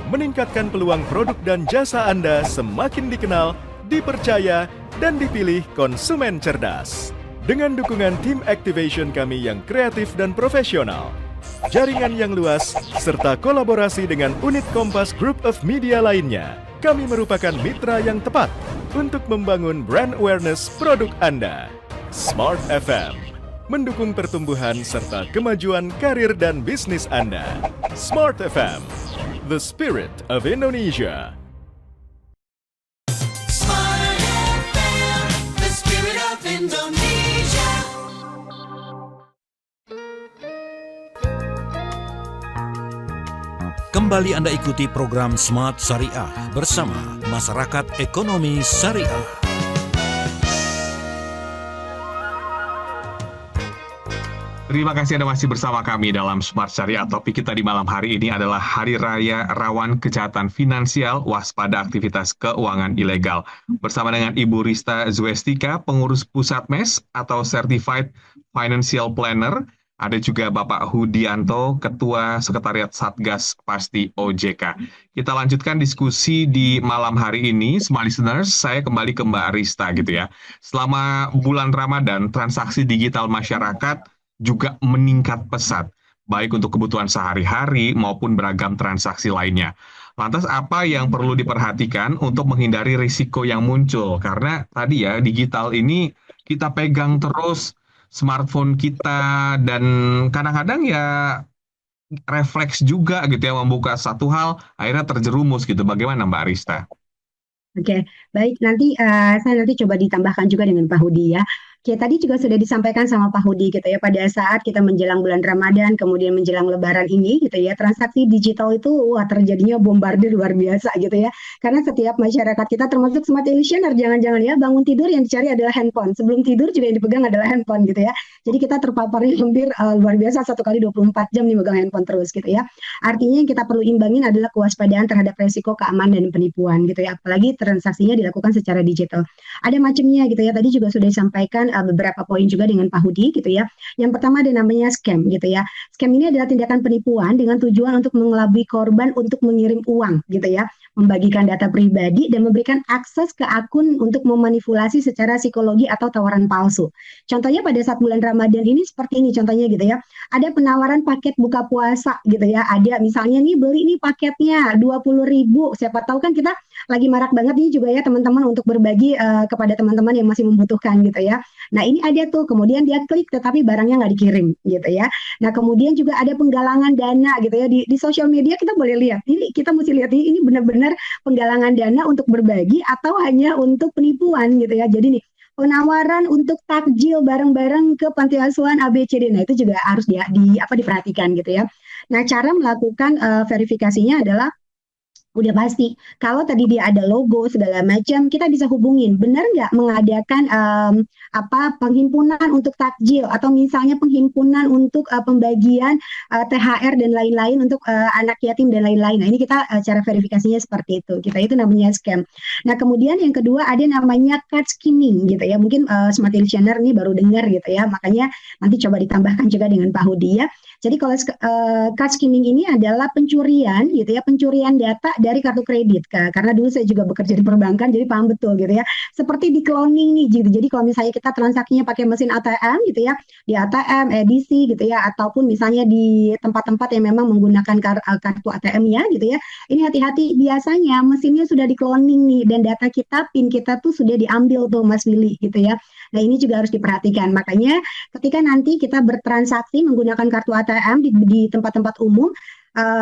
Meningkatkan peluang produk dan jasa Anda semakin dikenal, dipercaya, dan dipilih konsumen cerdas. Dengan dukungan tim activation kami yang kreatif dan profesional, jaringan yang luas, serta kolaborasi dengan unit Kompas Group of Media lainnya, kami merupakan mitra yang tepat untuk membangun brand awareness produk Anda. Smart FM, mendukung pertumbuhan serta kemajuan karir dan bisnis Anda. Smart FM, the spirit of Indonesia. Smart FM, the spirit of Indonesia. Kembali Anda ikuti program Smart Syariah bersama Masyarakat Ekonomi Syariah. Terima kasih Anda masih bersama kami dalam Smart Syariah. Topik kita di malam hari ini adalah Hari Raya Rawan Kejahatan Finansial, Waspada Aktivitas Keuangan Ilegal. Bersama dengan Ibu Rista Zwestika, Pengurus Pusat MES atau Certified Financial Planner. Ada juga Bapak Hudianto, Ketua Sekretariat Satgas Pasti OJK. Kita lanjutkan diskusi di malam hari ini, smart listeners. Saya kembali ke Mbak Rista gitu ya. Selama bulan Ramadan, transaksi digital masyarakat juga meningkat pesat, baik untuk kebutuhan sehari-hari maupun beragam transaksi lainnya. Lantas apa yang perlu diperhatikan untuk menghindari risiko yang muncul? Karena tadi ya, digital ini kita pegang terus smartphone kita dan kadang-kadang ya refleks juga gitu ya membuka satu hal akhirnya terjerumus gitu. Bagaimana Mbak Arista? Oke, baik. Nanti saya nanti coba ditambahkan juga dengan Pak Hudi ya. Oke, tadi juga sudah disampaikan sama Pak Hudi gitu ya, pada saat kita menjelang bulan Ramadan, kemudian menjelang Lebaran ini gitu ya, transaksi digital itu wah terjadinya bombardir luar biasa gitu ya. Karena setiap masyarakat kita termasuk smart listener, jangan-jangan ya bangun tidur yang dicari adalah handphone. Sebelum tidur juga yang dipegang adalah handphone gitu ya. Jadi kita terpaparnya hampir luar biasa 1 kali 24 jam nih megang handphone terus gitu ya. Artinya yang kita perlu imbangin adalah kewaspadaan terhadap resiko keamanan dan penipuan gitu ya. Apalagi transaksinya dilakukan secara digital. Ada macamnya gitu ya. Tadi juga sudah disampaikan beberapa poin juga dengan Pak Hudi gitu ya. Yang pertama ada namanya scam gitu ya. Scam ini adalah tindakan penipuan dengan tujuan untuk mengelabui korban untuk mengirim uang gitu ya, membagikan data pribadi dan memberikan akses ke akun untuk memanipulasi secara psikologi atau tawaran palsu. Contohnya pada saat bulan Ramadan ini seperti ini contohnya gitu ya. Ada penawaran paket buka puasa gitu ya. Ada misalnya nih beli nih paketnya 20.000. Siapa tahu kan kita lagi marak banget nih juga ya teman-teman untuk berbagi kepada teman-teman yang masih membutuhkan gitu ya. Nah ini ada tuh, kemudian dia klik tetapi barangnya nggak dikirim gitu ya. Nah kemudian juga ada penggalangan dana gitu ya, di sosial media kita boleh lihat, ini kita mesti lihat ini benar-benar penggalangan dana untuk berbagi atau hanya untuk penipuan gitu ya. Jadi nih penawaran untuk takjil bareng-bareng ke panti asuhan ABCD, nah itu juga harus diperhatikan gitu ya. Nah cara melakukan verifikasinya adalah udah pasti, kalau tadi dia ada logo segala macam, kita bisa hubungin. Benar nggak mengadakan penghimpunan untuk takjil atau misalnya penghimpunan untuk pembagian THR dan lain-lain untuk anak yatim dan lain-lain. Nah ini kita cara verifikasinya seperti itu. Kita itu namanya scam. Nah kemudian yang kedua ada namanya card skimming gitu ya. Mungkin smart listener ini baru dengar gitu ya. Makanya nanti coba ditambahkan juga dengan Pak Hudi ya. Jadi kalau card skimming ini adalah pencurian gitu ya, pencurian data dari kartu kredit. Karena dulu saya juga bekerja di perbankan, jadi paham betul gitu ya. Seperti di cloning nih gitu. Jadi kalau misalnya kita transaksinya pakai mesin ATM gitu ya, di ATM, edisi gitu ya, ataupun misalnya di tempat-tempat yang memang menggunakan kartu ATM-nya gitu ya. Ini hati-hati, biasanya mesinnya sudah di cloning nih dan data kita, PIN kita tuh sudah diambil tuh Mas Willy gitu ya. Nah ini juga harus diperhatikan. Makanya ketika nanti kita bertransaksi menggunakan kartu ATM di tempat-tempat umum,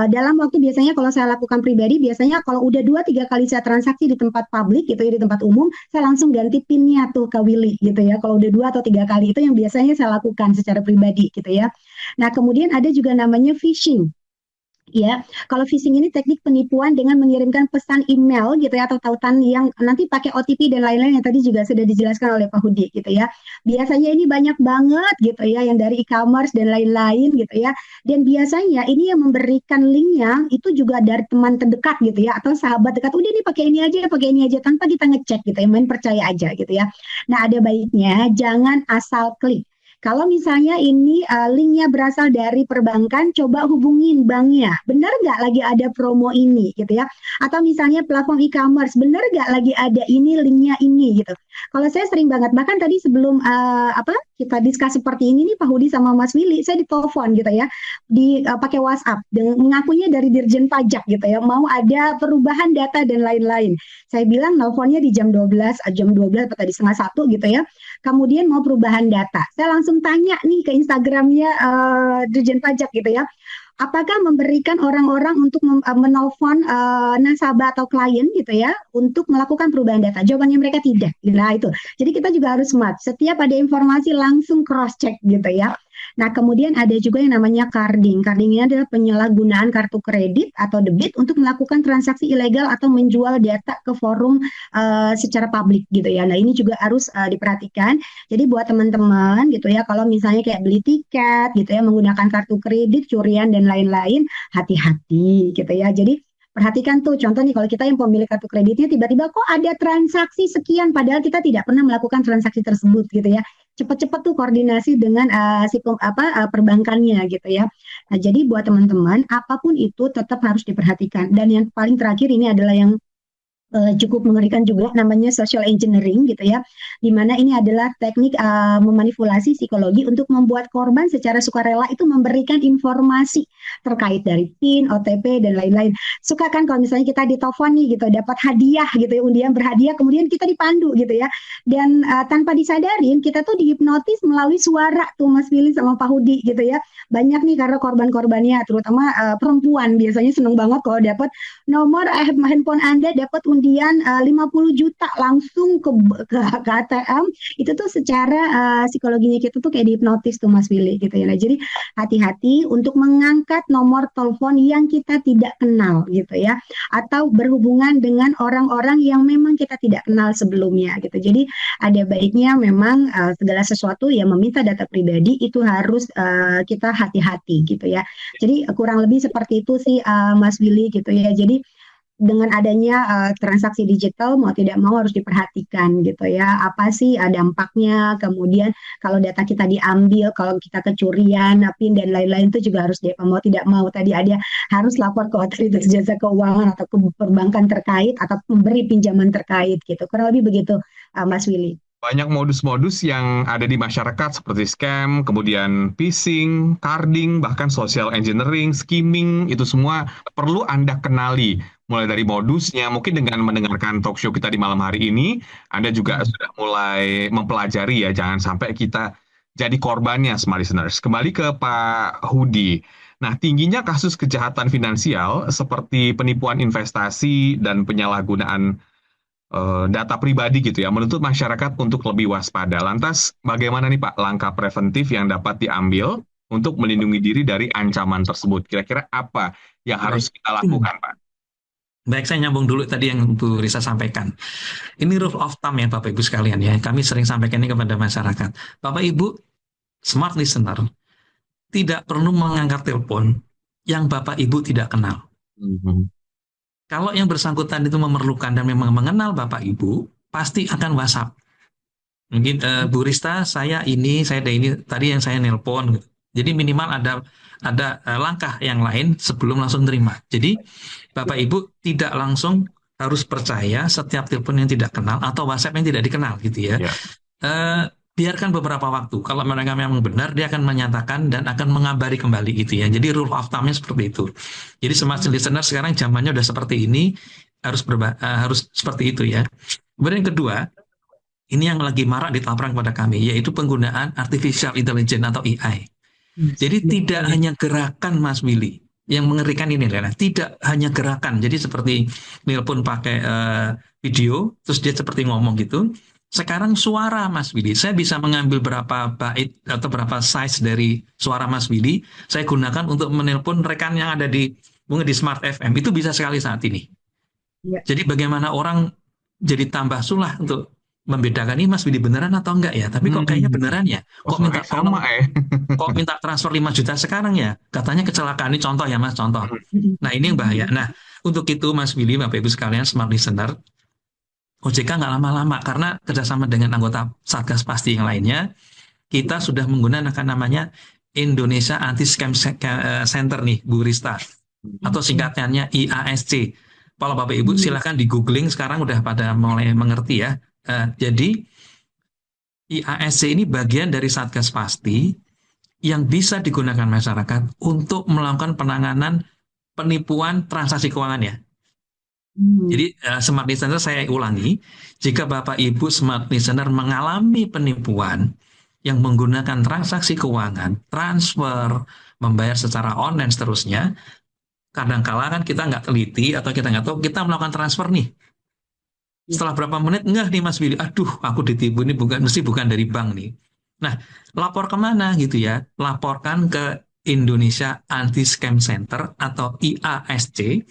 dalam waktu biasanya kalau saya lakukan pribadi, biasanya kalau udah 2-3 kali saya transaksi di tempat publik gitu ya, di tempat umum, saya langsung ganti PIN-nya tuh ke Willy gitu ya. Kalau udah 2 atau 3 kali itu yang biasanya saya lakukan secara pribadi gitu ya. Nah kemudian ada juga namanya phishing. Ya, kalau phishing ini teknik penipuan dengan mengirimkan pesan email gitu ya atau tautan yang nanti pakai OTP dan lain-lain yang tadi juga sudah dijelaskan oleh Pak Hudi gitu ya. Biasanya ini banyak banget gitu ya yang dari e-commerce dan lain-lain gitu ya. Dan biasanya ini yang memberikan linknya itu juga dari teman terdekat gitu ya atau sahabat dekat. Udah nih pakai ini aja tanpa kita ngecek gitu ya, main percaya aja gitu ya. Nah ada baiknya jangan asal klik. Kalau misalnya ini linknya berasal dari perbankan, coba hubungin banknya. Benar nggak lagi ada promo ini gitu ya? Atau misalnya platform e-commerce, benar nggak lagi ada ini linknya ini gitu. Kalau saya sering banget, bahkan tadi sebelum kita diskus seperti ini nih Pak Hudi sama Mas Willy, saya ditelepon gitu ya, pakai WhatsApp, dengan mengakunya dari Dirjen Pajak gitu ya, mau ada perubahan data dan lain-lain. Saya bilang nelfonnya di jam 12 atau tadi setengah 1 gitu ya. Kemudian mau perubahan data. Saya langsung tanya nih ke Instagramnya Dirjen Pajak gitu ya. Apakah memberikan orang-orang untuk menelpon nasabah atau klien gitu ya untuk melakukan perubahan data? Jawabannya mereka tidak. Nah itu. Jadi kita juga harus smart. Setiap ada informasi langsung cross check gitu ya. Nah kemudian ada juga yang namanya carding. Carding ini adalah penyalahgunaan kartu kredit atau debit untuk melakukan transaksi ilegal atau menjual data ke forum secara publik gitu ya. Nah ini juga harus diperhatikan. Jadi buat teman-teman gitu ya, kalau misalnya kayak beli tiket gitu ya menggunakan kartu kredit, curian dan lain-lain, hati-hati gitu ya. Jadi perhatikan tuh, contoh nih kalau kita yang pemilik kartu kreditnya tiba-tiba kok ada transaksi sekian padahal kita tidak pernah melakukan transaksi tersebut gitu ya. Cepat-cepat tuh koordinasi dengan perbankannya gitu ya. Nah, jadi buat teman-teman apapun itu tetap harus diperhatikan. Dan yang paling terakhir ini adalah yang cukup mengerikan juga, namanya social engineering gitu ya, di mana ini adalah teknik memanipulasi psikologi untuk membuat korban secara sukarela itu memberikan informasi terkait dari PIN, OTP dan lain-lain. Suka kan kalau misalnya kita ditelepon nih gitu, dapat hadiah gitu ya, undian berhadiah, kemudian kita dipandu gitu ya, dan tanpa disadarin kita tuh dihipnotis melalui suara tuh Mas Willy sama Pak Hudi gitu ya. Banyak nih karena korban-korbannya, terutama perempuan biasanya seneng banget kalau dapat nomor handphone Anda dapat undian 50 juta langsung ke ATM. Itu tuh secara psikologinya kita tuh kayak dihipnotis tuh Mas Willy gitu ya. Nah, jadi hati-hati untuk mengangkat nomor telepon yang kita tidak kenal gitu ya, atau berhubungan dengan orang-orang yang memang kita tidak kenal sebelumnya gitu. Jadi ada baiknya memang segala sesuatu yang meminta data pribadi itu harus kita hati-hati gitu ya. Jadi kurang lebih seperti itu sih Mas Willy gitu ya. Jadi dengan adanya transaksi digital mau tidak mau harus diperhatikan gitu ya. Apa sih dampaknya? Kemudian kalau data kita diambil, kalau kita kecurian, PIN dan lain-lain itu juga harus mau tidak mau tadi ada harus lapor ke otoritas jasa keuangan atau ke perbankan terkait atau memberi pinjaman terkait gitu. Kurang lebih begitu Mas Willy. Banyak modus-modus yang ada di masyarakat seperti scam, kemudian phishing, carding, bahkan social engineering, skimming, itu semua perlu Anda kenali. Mulai dari modusnya, mungkin dengan mendengarkan talk show kita di malam hari ini, Anda juga sudah mulai mempelajari ya, jangan sampai kita jadi korbannya, smart listeners. Kembali ke Pak Hudi. Nah, tingginya kasus kejahatan finansial seperti penipuan investasi dan penyalahgunaan data pribadi gitu ya, menuntut masyarakat untuk lebih waspada. Lantas, bagaimana nih Pak langkah preventif yang dapat diambil untuk melindungi diri dari ancaman tersebut? Kira-kira apa yang harus kita lakukan, Pak? Baik, saya nyambung dulu tadi yang Bu Risa sampaikan. Ini rule of thumb ya Bapak Ibu sekalian ya. Kami sering sampaikan ini kepada masyarakat. Bapak Ibu, smart listener, tidak perlu mengangkat telepon yang Bapak Ibu tidak kenal. Kalau yang bersangkutan itu memerlukan dan memang mengenal Bapak Ibu, pasti akan WhatsApp. Mungkin Bu Rista, saya ada ini, tadi yang saya nelpon. Gitu. Jadi minimal ada langkah yang lain sebelum langsung terima. Jadi Bapak Ibu tidak langsung harus percaya setiap telepon yang tidak kenal atau WhatsApp yang tidak dikenal gitu ya. Biarkan beberapa waktu. Kalau mereka memang benar, dia akan menyatakan dan akan mengabari kembali gitu ya. Jadi rule of thumb-nya seperti itu. Jadi smart listener sekarang zamannya udah seperti ini, harus seperti itu ya. Kemudian yang kedua, ini yang lagi marak ditampilkan kepada kami, yaitu penggunaan artificial intelligence atau AI. Jadi tidak hanya gerakan Mas Willy. Yang mengerikan ini adalah tidak hanya gerakan. Jadi seperti nelpon pakai video, terus dia seperti ngomong gitu. Sekarang suara Mas Willy, saya bisa mengambil berapa bait atau berapa size dari suara Mas Willy, saya gunakan untuk menelpon rekan yang ada mungkin di Smart FM, itu bisa sekali saat ini. Ya. Jadi bagaimana orang jadi tambah sulah untuk membedakan ini Mas Willy beneran atau enggak ya, tapi kok kayaknya beneran ya, kok minta transfer 5 juta sekarang ya, katanya kecelakaan, ini contoh ya Mas, contoh. Nah ini yang bahaya. Nah untuk itu Mas Willy, Bapak Ibu sekalian, smart listener, OJK nggak lama-lama karena kerjasama dengan anggota Satgas Pasti yang lainnya, kita sudah menggunakan namanya Indonesia Anti Scam Center nih, Bu Rista, atau singkatannya IASC. Kalau Bapak Ibu silahkan di googling, sekarang udah pada mulai mengerti ya. Jadi IASC ini bagian dari Satgas Pasti yang bisa digunakan masyarakat untuk melakukan penanganan penipuan transaksi keuangan ya. Jadi smart listener saya ulangi, jika Bapak Ibu smart listener mengalami penipuan yang menggunakan transaksi keuangan, transfer, membayar secara online seterusnya, kadang-kala kan kita nggak teliti atau kita nggak tahu, kita melakukan transfer nih. Setelah berapa menit, enggak nih Mas Willy, aduh aku ditipu, ini mesti bukan dari bank nih. Nah, lapor kemana gitu ya? Laporkan ke Indonesia Anti Scam Center atau IASC,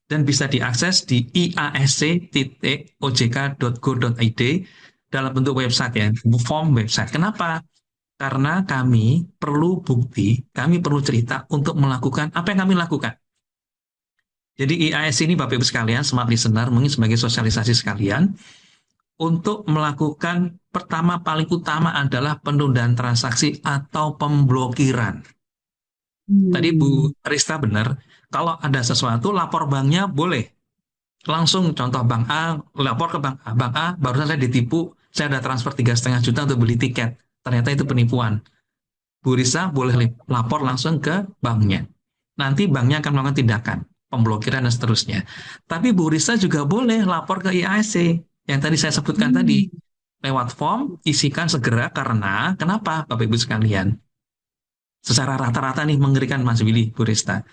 dan bisa diakses di iasc.ojk.go.id dalam bentuk website ya, form website. Kenapa? Karena kami perlu bukti, kami perlu cerita untuk melakukan apa yang kami lakukan. Jadi IASC ini Bapak Ibu sekalian, smart listener, mungkin sebagai sosialisasi sekalian, untuk melakukan pertama paling utama adalah penundaan transaksi atau pemblokiran. Tadi Bu Rista benar, kalau ada sesuatu lapor banknya boleh. langsung contoh bank A, lapor ke bank A, barusan saya ditipu, saya ada transfer 3,5 juta untuk beli tiket. Ternyata itu penipuan. Bu Risa boleh lapor langsung ke banknya. Nanti banknya akan melakukan tindakan, pemblokiran dan seterusnya. Tapi Bu Risa juga boleh lapor ke IASC, yang tadi saya sebutkan tadi. Lewat form, isikan segera karena, kenapa Bapak Ibu sekalian? Secara rata-rata nih mengerikan Mas Willy, Bu Rista.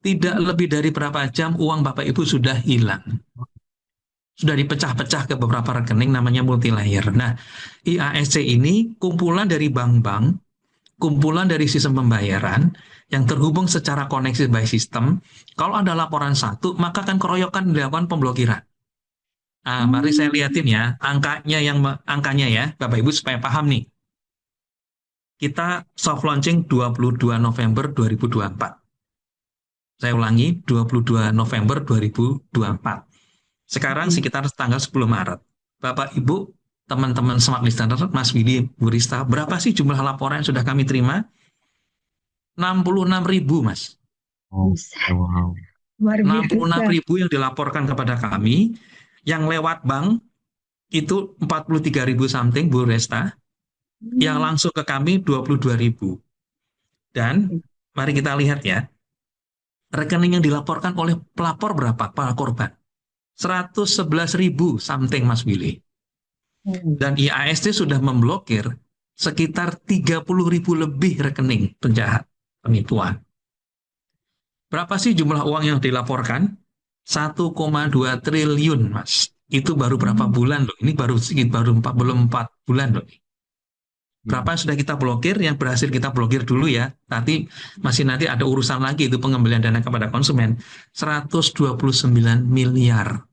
Tidak lebih dari berapa jam uang Bapak Ibu sudah hilang. Sudah dipecah-pecah ke beberapa rekening namanya multilayer. Nah, IASC ini kumpulan dari bank-bank, kumpulan dari sistem pembayaran yang terhubung secara koneksi by system. Kalau ada laporan satu, maka akan keroyokan dilakukan pemblokiran. Nah, mari saya lihatin ya, angkanya ya, Bapak Ibu supaya paham nih. Kita soft launching 22 November 2024. Saya ulangi, 22 November 2024. Sekarang sekitar tanggal 10 Maret. Bapak, Ibu, teman-teman Smart Listener, Mas Willy, Bu Rista, berapa sih jumlah laporan yang sudah kami terima? 66.000, Mas. Wow. Luar biasa. 66.000 yang dilaporkan kepada kami, yang lewat bank itu 43.000 something, Bu Rista, yang langsung ke kami 22.000. Dan mari kita lihat ya, rekening yang dilaporkan oleh pelapor berapa, para korban? 111.000 something, Mas Willy. Dan IASC sudah memblokir sekitar 30.000 lebih rekening penjahat, penipuan. Berapa sih jumlah uang yang dilaporkan? 1,2 triliun, Mas. Itu baru berapa bulan loh? Ini baru 4 bulan loh. Berapa yang sudah kita blokir, yang berhasil kita blokir dulu ya. Nanti ada urusan lagi itu pengembalian dana kepada konsumen. 129 miliar.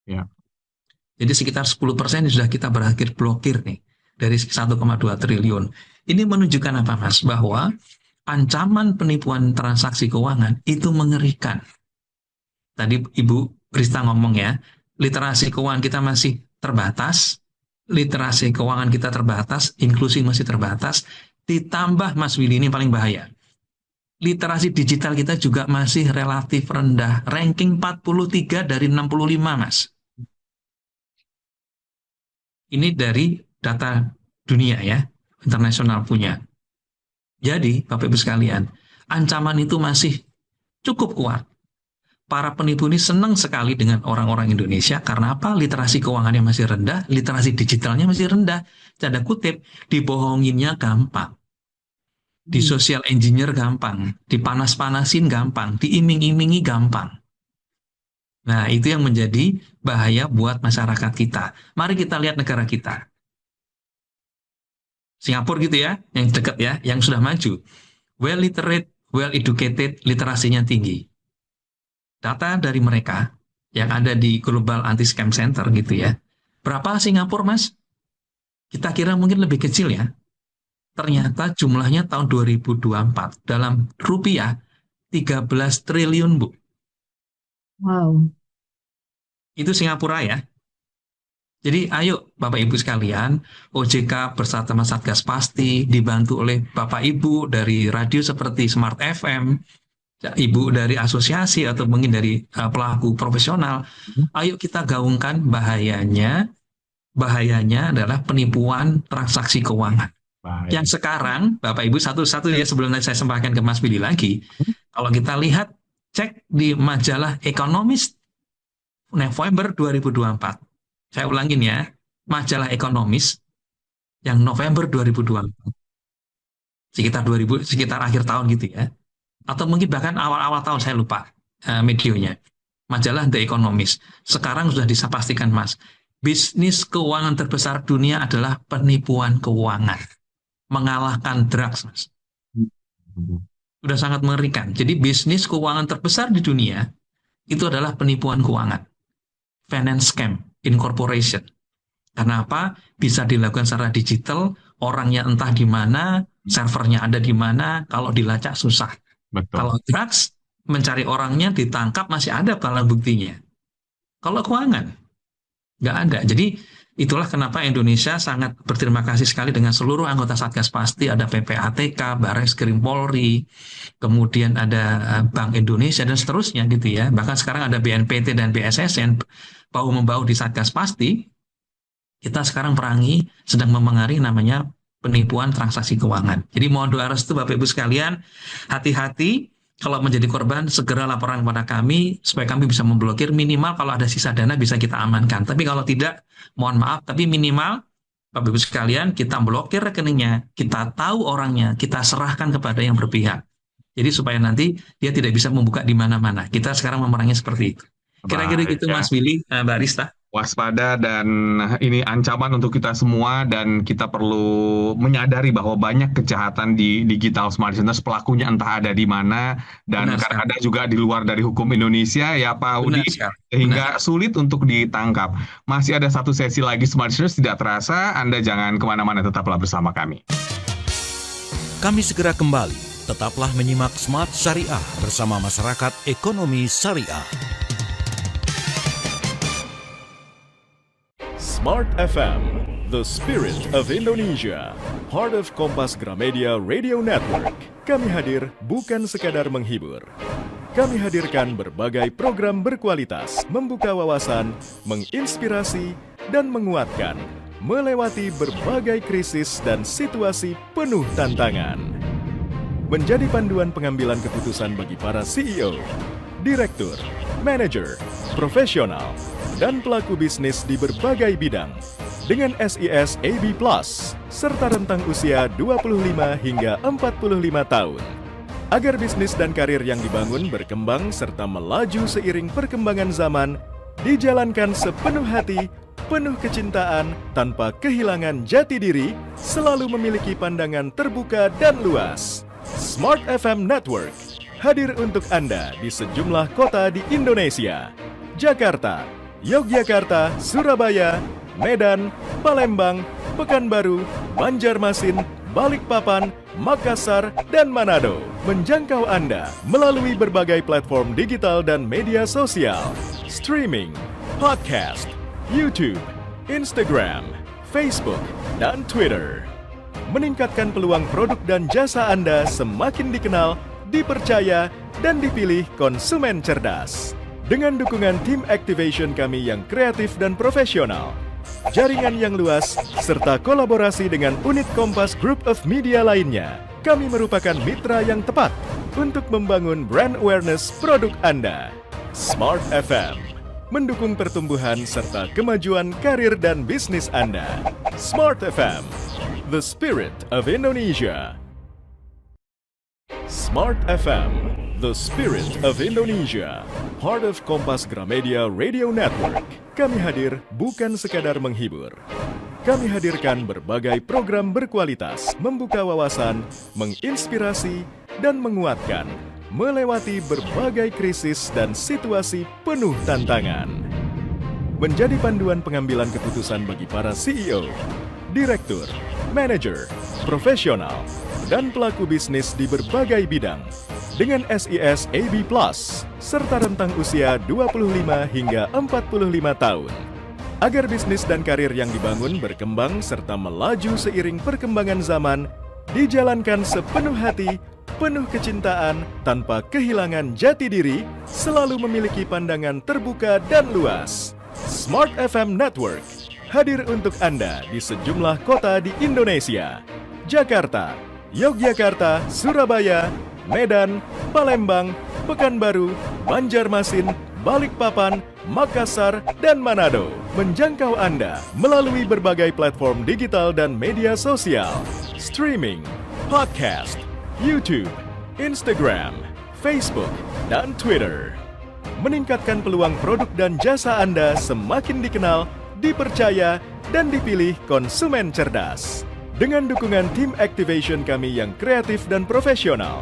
Ya. Jadi sekitar 10% sudah kita berakhir blokir nih. Dari 1,2 triliun. Ini menunjukkan apa, Mas? Bahwa ancaman penipuan transaksi keuangan itu mengerikan. Tadi Ibu Rista ngomong ya, literasi keuangan kita masih terbatas. Literasi keuangan kita terbatas, inklusi masih terbatas, ditambah Mas Willy ini paling bahaya. Literasi digital kita juga masih relatif rendah, ranking 43 dari 65, Mas. Ini dari data dunia ya, internasional punya. Jadi, Bapak Ibu sekalian, ancaman itu masih cukup kuat. Para penipu ini senang sekali dengan orang-orang Indonesia karena apa? Literasi keuangannya masih rendah, literasi digitalnya masih rendah. Tanda kutip, dibohonginnya gampang. Di social engineer gampang, dipanas-panasin gampang, diiming-imingi gampang. Nah, itu yang menjadi bahaya buat masyarakat kita. Mari kita lihat negara kita. Singapura gitu ya, yang dekat ya, yang sudah maju. Well literate, well educated, literasinya tinggi. Data dari mereka yang ada di Global Anti-Scam Center gitu ya. Berapa Singapura, Mas? Kita kira mungkin lebih kecil ya. Ternyata jumlahnya tahun 2024 dalam rupiah 13 triliun, Bu. Wow. Itu Singapura ya. Jadi ayo Bapak Ibu sekalian, OJK bersama Satgas Pasti dibantu oleh Bapak Ibu dari radio seperti Smart FM, Ibu dari asosiasi atau mungkin dari pelaku profesional, ayo kita gaungkan bahayanya adalah penipuan transaksi keuangan. Baik. Yang sekarang, Bapak Ibu, satu-satu ya sebelum saya sampaikan ke Mas Willy lagi, kalau kita lihat, cek di majalah Economist November 2024. Saya ulangin ya, majalah Economist yang November 2024. Sekitar akhir tahun gitu ya. Atau mungkin bahkan awal-awal tahun, saya lupa medionya. Majalah The Economist. Sekarang sudah dipastikan, Mas, bisnis keuangan terbesar dunia adalah penipuan keuangan. Mengalahkan drugs, Mas. Sudah sangat mengerikan. Jadi bisnis keuangan terbesar di dunia itu adalah penipuan keuangan. Finance scam, incorporation. Karena apa? Bisa dilakukan secara digital, orangnya entah di mana, servernya ada di mana, kalau dilacak susah. Betul. Kalau drugs, mencari orangnya, ditangkap, masih ada barang buktinya. Kalau keuangan, nggak ada. Jadi Itulah kenapa Indonesia sangat berterima kasih sekali dengan seluruh anggota Satgas Pasti, ada PPATK, Barreskrim Polri, kemudian ada Bank Indonesia dan seterusnya gitu ya. Bahkan sekarang ada BNPT dan BSSN bahu-membahu di Satgas Pasti. Kita sekarang sedang memengari namanya penipuan transaksi keuangan. Jadi mohon doa restu Bapak Ibu sekalian, hati-hati. Kalau menjadi korban, segera laporan kepada kami supaya kami bisa memblokir. Minimal kalau ada sisa dana bisa kita amankan. Tapi kalau tidak, mohon maaf. Tapi minimal, Bapak Ibu sekalian, kita blokir rekeningnya, kita tahu orangnya, kita serahkan kepada yang berpihak. Jadi supaya nanti dia tidak bisa membuka di mana-mana. Kita sekarang memerangi seperti itu. Kira-kira Baik, gitu ya. Mas Willy, Mbak Rista. Waspada, dan ini ancaman untuk kita semua, dan kita perlu menyadari bahwa banyak kejahatan di digital smart listeners, pelakunya entah ada di mana, dan Benar kadang sekali. ada juga di luar dari hukum Indonesia ya Pak Hudi, Benar sekali. sehingga sulit untuk ditangkap. Masih ada satu sesi lagi smart listeners, tidak terasa. Anda jangan kemana-mana, tetaplah bersama kami. Kami segera kembali. Tetaplah menyimak Smart Syariah bersama Masyarakat Ekonomi Syariah. Smart FM, the spirit of Indonesia, part of Kompas Gramedia Radio Network. Kami hadir bukan sekadar menghibur. Kami hadirkan berbagai program berkualitas, membuka wawasan, menginspirasi, dan menguatkan, melewati berbagai krisis dan situasi penuh tantangan. Menjadi panduan pengambilan keputusan bagi para CEO, direktur, manajer, profesional, dan pelaku bisnis di berbagai bidang dengan SIS AB Plus serta rentang usia 25 hingga 45 tahun. Agar bisnis dan karir yang dibangun berkembang serta melaju seiring perkembangan zaman, dijalankan sepenuh hati, penuh kecintaan, tanpa kehilangan jati diri, selalu memiliki pandangan terbuka dan luas. Smart FM Network hadir untuk Anda di sejumlah kota di Indonesia: Jakarta, Yogyakarta, Surabaya, Medan, Palembang, Pekanbaru, Banjarmasin, Balikpapan, Makassar, dan Manado. Menjangkau Anda melalui berbagai platform digital dan media sosial, streaming, podcast, YouTube, Instagram, Facebook, dan Twitter. Meningkatkan peluang produk dan jasa Anda semakin dikenal, dipercaya, dan dipilih konsumen cerdas. Dengan dukungan tim activation kami yang kreatif dan profesional, jaringan yang luas, serta kolaborasi dengan unit Kompas Group of Media lainnya, kami merupakan mitra yang tepat untuk membangun brand awareness produk Anda. Smart FM mendukung pertumbuhan serta kemajuan karir dan bisnis Anda. Smart FM, the spirit of Indonesia. Smart FM, the spirit of Indonesia, part of Kompas Gramedia Radio Network. Kami hadir bukan sekadar menghibur. Kami hadirkan berbagai program berkualitas, membuka wawasan, menginspirasi, dan menguatkan, melewati berbagai krisis dan situasi penuh tantangan. Menjadi panduan pengambilan keputusan bagi para CEO, direktur, manajer, profesional, dan pelaku bisnis di berbagai bidang dengan SIS AB Plus serta rentang usia 25 hingga 45 tahun. Agar bisnis dan karir yang dibangun berkembang serta melaju seiring perkembangan zaman, dijalankan sepenuh hati, penuh kecintaan, tanpa kehilangan jati diri, selalu memiliki pandangan terbuka dan luas. Smart FM Network hadir untuk Anda di sejumlah kota di Indonesia: Jakarta, Yogyakarta, Surabaya, Medan, Palembang, Pekanbaru, Banjarmasin, Balikpapan, Makassar, dan Manado. Menjangkau Anda melalui berbagai platform digital dan media sosial, streaming, podcast, YouTube, Instagram, Facebook, dan Twitter. Meningkatkan peluang produk dan jasa Anda semakin dikenal, dipercaya, dan dipilih konsumen cerdas. Dengan dukungan tim activation kami yang kreatif dan profesional,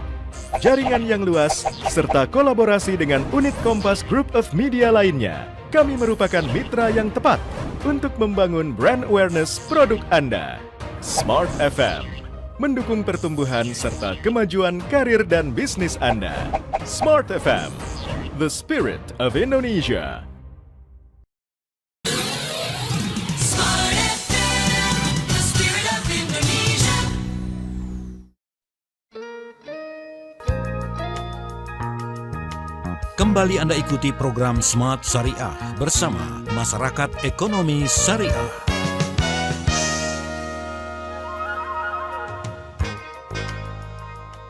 jaringan yang luas, serta kolaborasi dengan unit Kompas Group of Media lainnya, kami merupakan mitra yang tepat untuk membangun brand awareness produk Anda. Smart FM mendukung pertumbuhan serta kemajuan karir dan bisnis Anda. Smart FM, the spirit of Indonesia. Smart Kembali Anda ikuti program Smart Syariah bersama Masyarakat Ekonomi Syariah.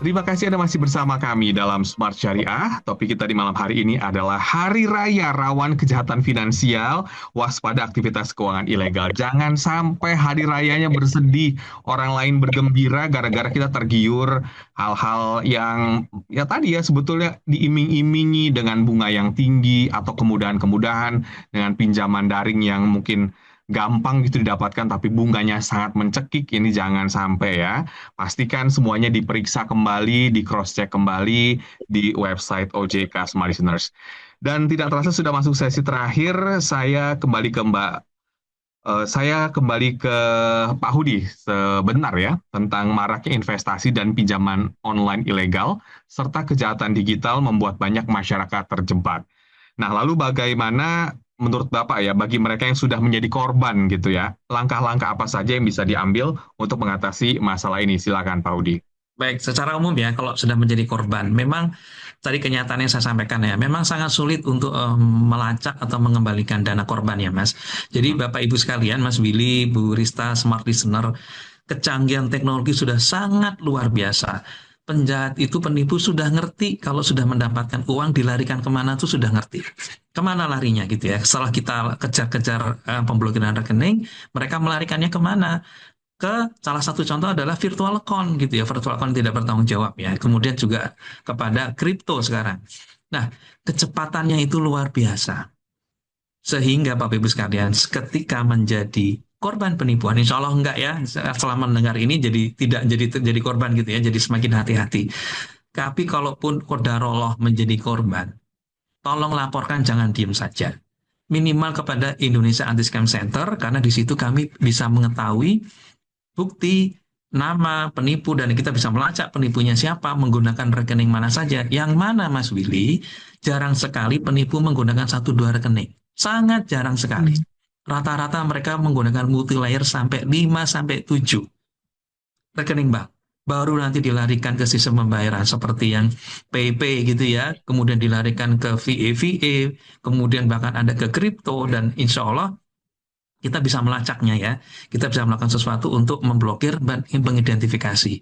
Terima kasih Anda masih bersama kami dalam Smart Syariah. Topik kita di malam hari ini adalah Hari Raya Rawan Kejahatan Finansial, Waspada Aktivitas Keuangan Ilegal. Jangan sampai hari rayanya bersedih, orang lain bergembira gara-gara kita tergiur hal-hal yang ya tadi ya sebetulnya diiming-imingi dengan bunga yang tinggi atau kemudahan-kemudahan dengan pinjaman daring yang mungkin gampang gitu didapatkan tapi bunganya sangat mencekik. Ini jangan sampai ya. Pastikan semuanya diperiksa kembali, di cross check kembali di website OJK Smart Listeners. Dan tidak terasa sudah masuk sesi terakhir, saya kembali ke Pak Hudi sebentar ya tentang maraknya investasi dan pinjaman online ilegal serta kejahatan digital membuat banyak masyarakat terjebak. Nah, lalu bagaimana menurut Bapak ya, bagi mereka yang sudah menjadi korban gitu ya, langkah-langkah apa saja yang bisa diambil untuk mengatasi masalah ini? Silakan Pak Udi. Baik, secara umum ya, kalau sudah menjadi korban, memang tadi kenyataan yang saya sampaikan ya, memang sangat sulit untuk melacak atau mengembalikan dana korban ya Mas. Jadi Bapak Ibu sekalian, Mas Willy, Bu Rista, Smart Listener, kecanggihan teknologi sudah sangat luar biasa. Penjahat itu, penipu sudah ngerti kalau sudah mendapatkan uang dilarikan kemana tuh sudah ngerti. Kemana larinya gitu ya. Setelah kita kejar-kejar pemblokiran rekening, mereka melarikannya kemana? Ke salah satu contoh adalah virtual account gitu ya. Virtual account tidak bertanggung jawab ya. Kemudian juga kepada kripto sekarang. Nah, kecepatannya itu luar biasa. Sehingga Bapak Ibu sekalian, ketika menjadi korban penipuan, insya Allah enggak ya, selama mendengar ini tidak jadi korban gitu ya, jadi semakin hati-hati. Tapi kalaupun qadarullah menjadi korban, tolong laporkan, jangan diem saja. Minimal kepada Indonesia Anti-Scam Center, karena di situ kami bisa mengetahui bukti, nama penipu, dan kita bisa melacak penipunya siapa, menggunakan rekening mana saja. Yang mana Mas Willy, jarang sekali penipu menggunakan 1-2 rekening. Sangat jarang sekali. Rata-rata mereka menggunakan multi-layer sampai 5-7 rekening bank. Baru nanti dilarikan ke sistem pembayaran seperti yang PayPay gitu ya. Kemudian dilarikan ke VA, kemudian bahkan ada ke kripto, dan insya Allah kita bisa melacaknya ya. Kita bisa melakukan sesuatu untuk memblokir dan mengidentifikasi.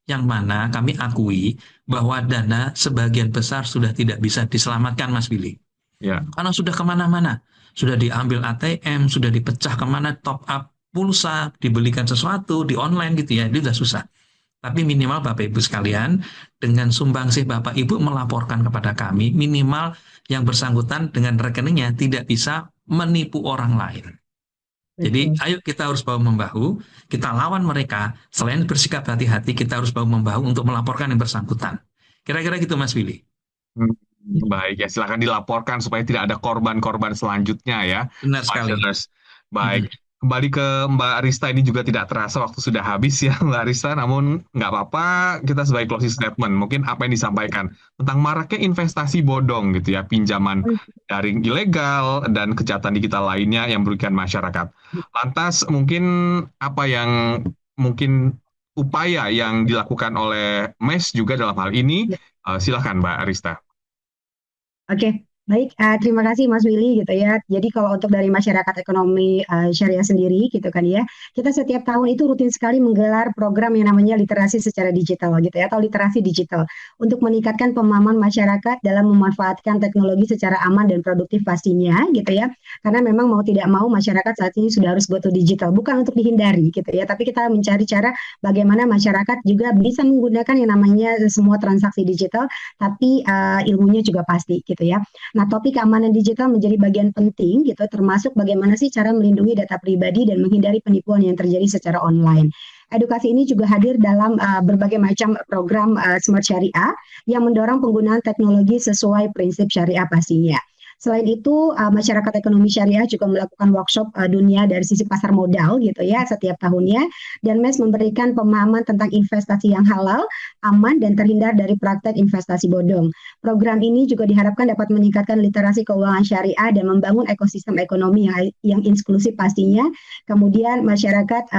Yang mana kami akui bahwa dana sebagian besar sudah tidak bisa diselamatkan Mas Willy. Ya. Karena sudah kemana-mana. Sudah diambil ATM, sudah dipecah kemana, top up pulsa, dibelikan sesuatu, di online gitu ya, itu sudah susah. Tapi minimal Bapak Ibu sekalian, dengan sumbangsih Bapak Ibu melaporkan kepada kami, minimal yang bersangkutan dengan rekeningnya tidak bisa menipu orang lain. Jadi ayo kita harus bahu-membahu, kita lawan mereka, selain bersikap hati-hati, kita harus bahu-membahu untuk melaporkan yang bersangkutan. Kira-kira gitu Mas Willy. Baik ya, silakan dilaporkan supaya tidak ada korban-korban selanjutnya ya. Benar sekali. Baik, kembali ke Mbak Rista, ini juga tidak terasa waktu sudah habis ya Mbak Rista, namun nggak apa-apa, kita sebagai closing statement, mungkin apa yang disampaikan tentang maraknya investasi bodong gitu ya, pinjaman daring ilegal dan kejahatan digital lainnya yang merugikan masyarakat. Lantas mungkin apa yang mungkin upaya yang dilakukan oleh MES juga dalam hal ini, silakan Mbak Rista. Oke, baik. Terima kasih Mas Willy gitu ya. Jadi kalau untuk dari masyarakat ekonomi syariah sendiri gitu kan ya, kita setiap tahun itu rutin sekali menggelar program yang namanya literasi secara digital gitu ya, atau literasi digital untuk meningkatkan pemahaman masyarakat dalam memanfaatkan teknologi secara aman dan produktif pastinya gitu ya. Karena memang mau tidak mau masyarakat saat ini sudah harus go to digital, bukan untuk dihindari gitu ya, tapi kita mencari cara bagaimana masyarakat juga bisa menggunakan yang namanya semua transaksi digital, tapi ilmunya juga pasti gitu ya. Nah, topik keamanan digital menjadi bagian penting gitu, termasuk bagaimana sih cara melindungi data pribadi dan menghindari penipuan yang terjadi secara online. Edukasi ini juga hadir dalam berbagai macam program Smart Syariah yang mendorong penggunaan teknologi sesuai prinsip syariah pastinya. Selain itu, masyarakat ekonomi syariah juga melakukan workshop dunia dari sisi pasar modal gitu ya setiap tahunnya, dan MES memberikan pemahaman tentang investasi yang halal, aman, dan terhindar dari praktek investasi bodong. Program ini juga diharapkan dapat meningkatkan literasi keuangan syariah dan membangun ekosistem ekonomi yang inklusif pastinya. Kemudian masyarakat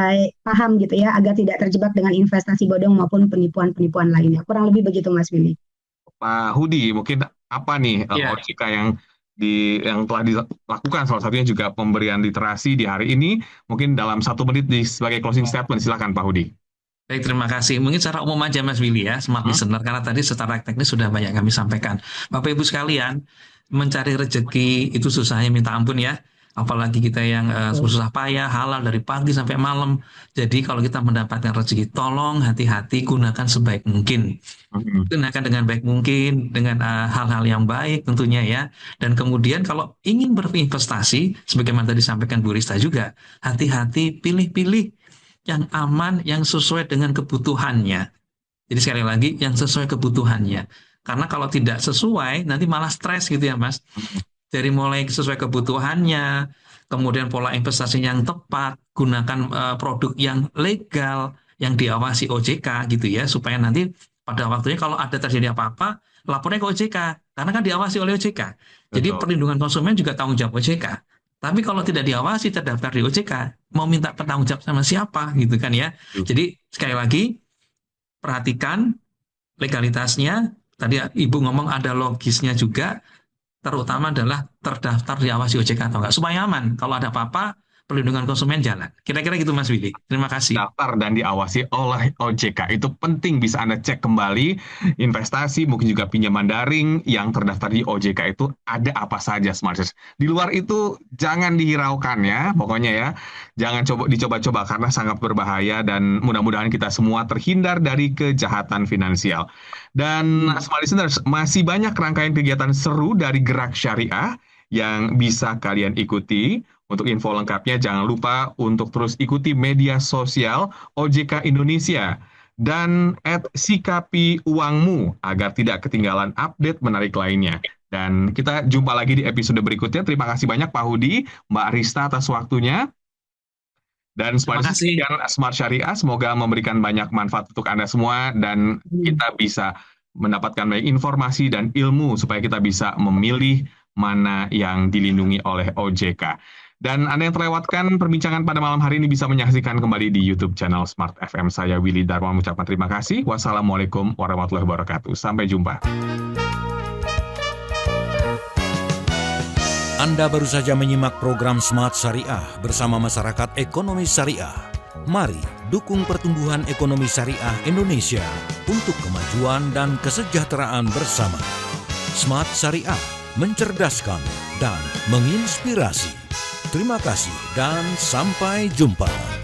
paham gitu ya agar tidak terjebak dengan investasi bodong maupun penipuan-penipuan lainnya. Kurang lebih begitu Mas Willy. Pak Hudi, mungkin apa nih Iya. OJK yang telah dilakukan, salah satunya juga pemberian literasi di hari ini, mungkin dalam 1 menit sebagai closing statement, silakan Pak Hudi. Baik, terima kasih. Mungkin secara umum aja Mas Willy ya, smart listener, karena tadi secara teknis sudah banyak kami sampaikan. Bapak Ibu sekalian, mencari rezeki itu susahnya minta ampun ya. Apalagi kita yang susah payah, halal dari pagi sampai malam. Jadi kalau kita mendapatkan rezeki, tolong hati-hati gunakan sebaik mungkin. Mhm. Gunakan dengan baik mungkin, dengan hal-hal yang baik tentunya ya. Dan kemudian kalau ingin berinvestasi, sebagaimana tadi disampaikan Bu Rista juga, hati-hati pilih-pilih yang aman, yang sesuai dengan kebutuhannya. Jadi sekali lagi, yang sesuai kebutuhannya. Karena kalau tidak sesuai, nanti malah stres gitu ya Mas. Dari mulai sesuai kebutuhannya, kemudian pola investasi yang tepat, gunakan produk yang legal, yang diawasi OJK gitu ya, supaya nanti pada waktunya kalau ada terjadi apa-apa, lapornya ke OJK, karena kan diawasi oleh OJK. Jadi Betul. perlindungan konsumen juga tanggung jawab OJK. Tapi kalau tidak diawasi, terdaftar di OJK, mau minta bertanggung jawab sama siapa gitu kan ya. Jadi sekali lagi, perhatikan legalitasnya. Tadi Ibu ngomong ada logisnya juga, terutama adalah terdaftar diawasi OJK atau enggak, supaya aman. Kalau ada apa-apa, perlindungan konsumen jalan. Kira-kira gitu Mas Willy. Terima kasih. Daftar dan diawasi oleh OJK. Itu penting, bisa Anda cek kembali investasi, mungkin juga pinjaman daring yang terdaftar di OJK itu ada apa saja Smarters. Di luar itu jangan dihiraukan ya, pokoknya ya. Jangan dicoba-coba karena sangat berbahaya dan mudah-mudahan kita semua terhindar dari kejahatan finansial. Dan Smart Listeners, masih banyak rangkaian kegiatan seru dari Gerak Syariah yang bisa kalian ikuti. Untuk info lengkapnya jangan lupa untuk terus ikuti media sosial OJK Indonesia dan @sikapi uangmu agar tidak ketinggalan update menarik lainnya. Dan kita jumpa lagi di episode berikutnya. Terima kasih banyak Pak Hudi, Mbak Rista atas waktunya. Dan Terima kasih. Smart Syariah semoga memberikan banyak manfaat untuk Anda semua dan kita bisa mendapatkan banyak informasi dan ilmu supaya kita bisa memilih mana yang dilindungi oleh OJK. Dan Anda yang terlewatkan perbincangan pada malam hari ini bisa menyaksikan kembali di YouTube channel Smart FM. Saya Willy Darmawan mengucapkan terima kasih. Wassalamualaikum warahmatullahi wabarakatuh. Sampai jumpa. Anda baru saja menyimak program Smart Syariah bersama Masyarakat Ekonomi Syariah. Mari dukung pertumbuhan ekonomi syariah Indonesia untuk kemajuan dan kesejahteraan bersama. Smart Syariah, mencerdaskan dan menginspirasi. Terima kasih dan sampai jumpa.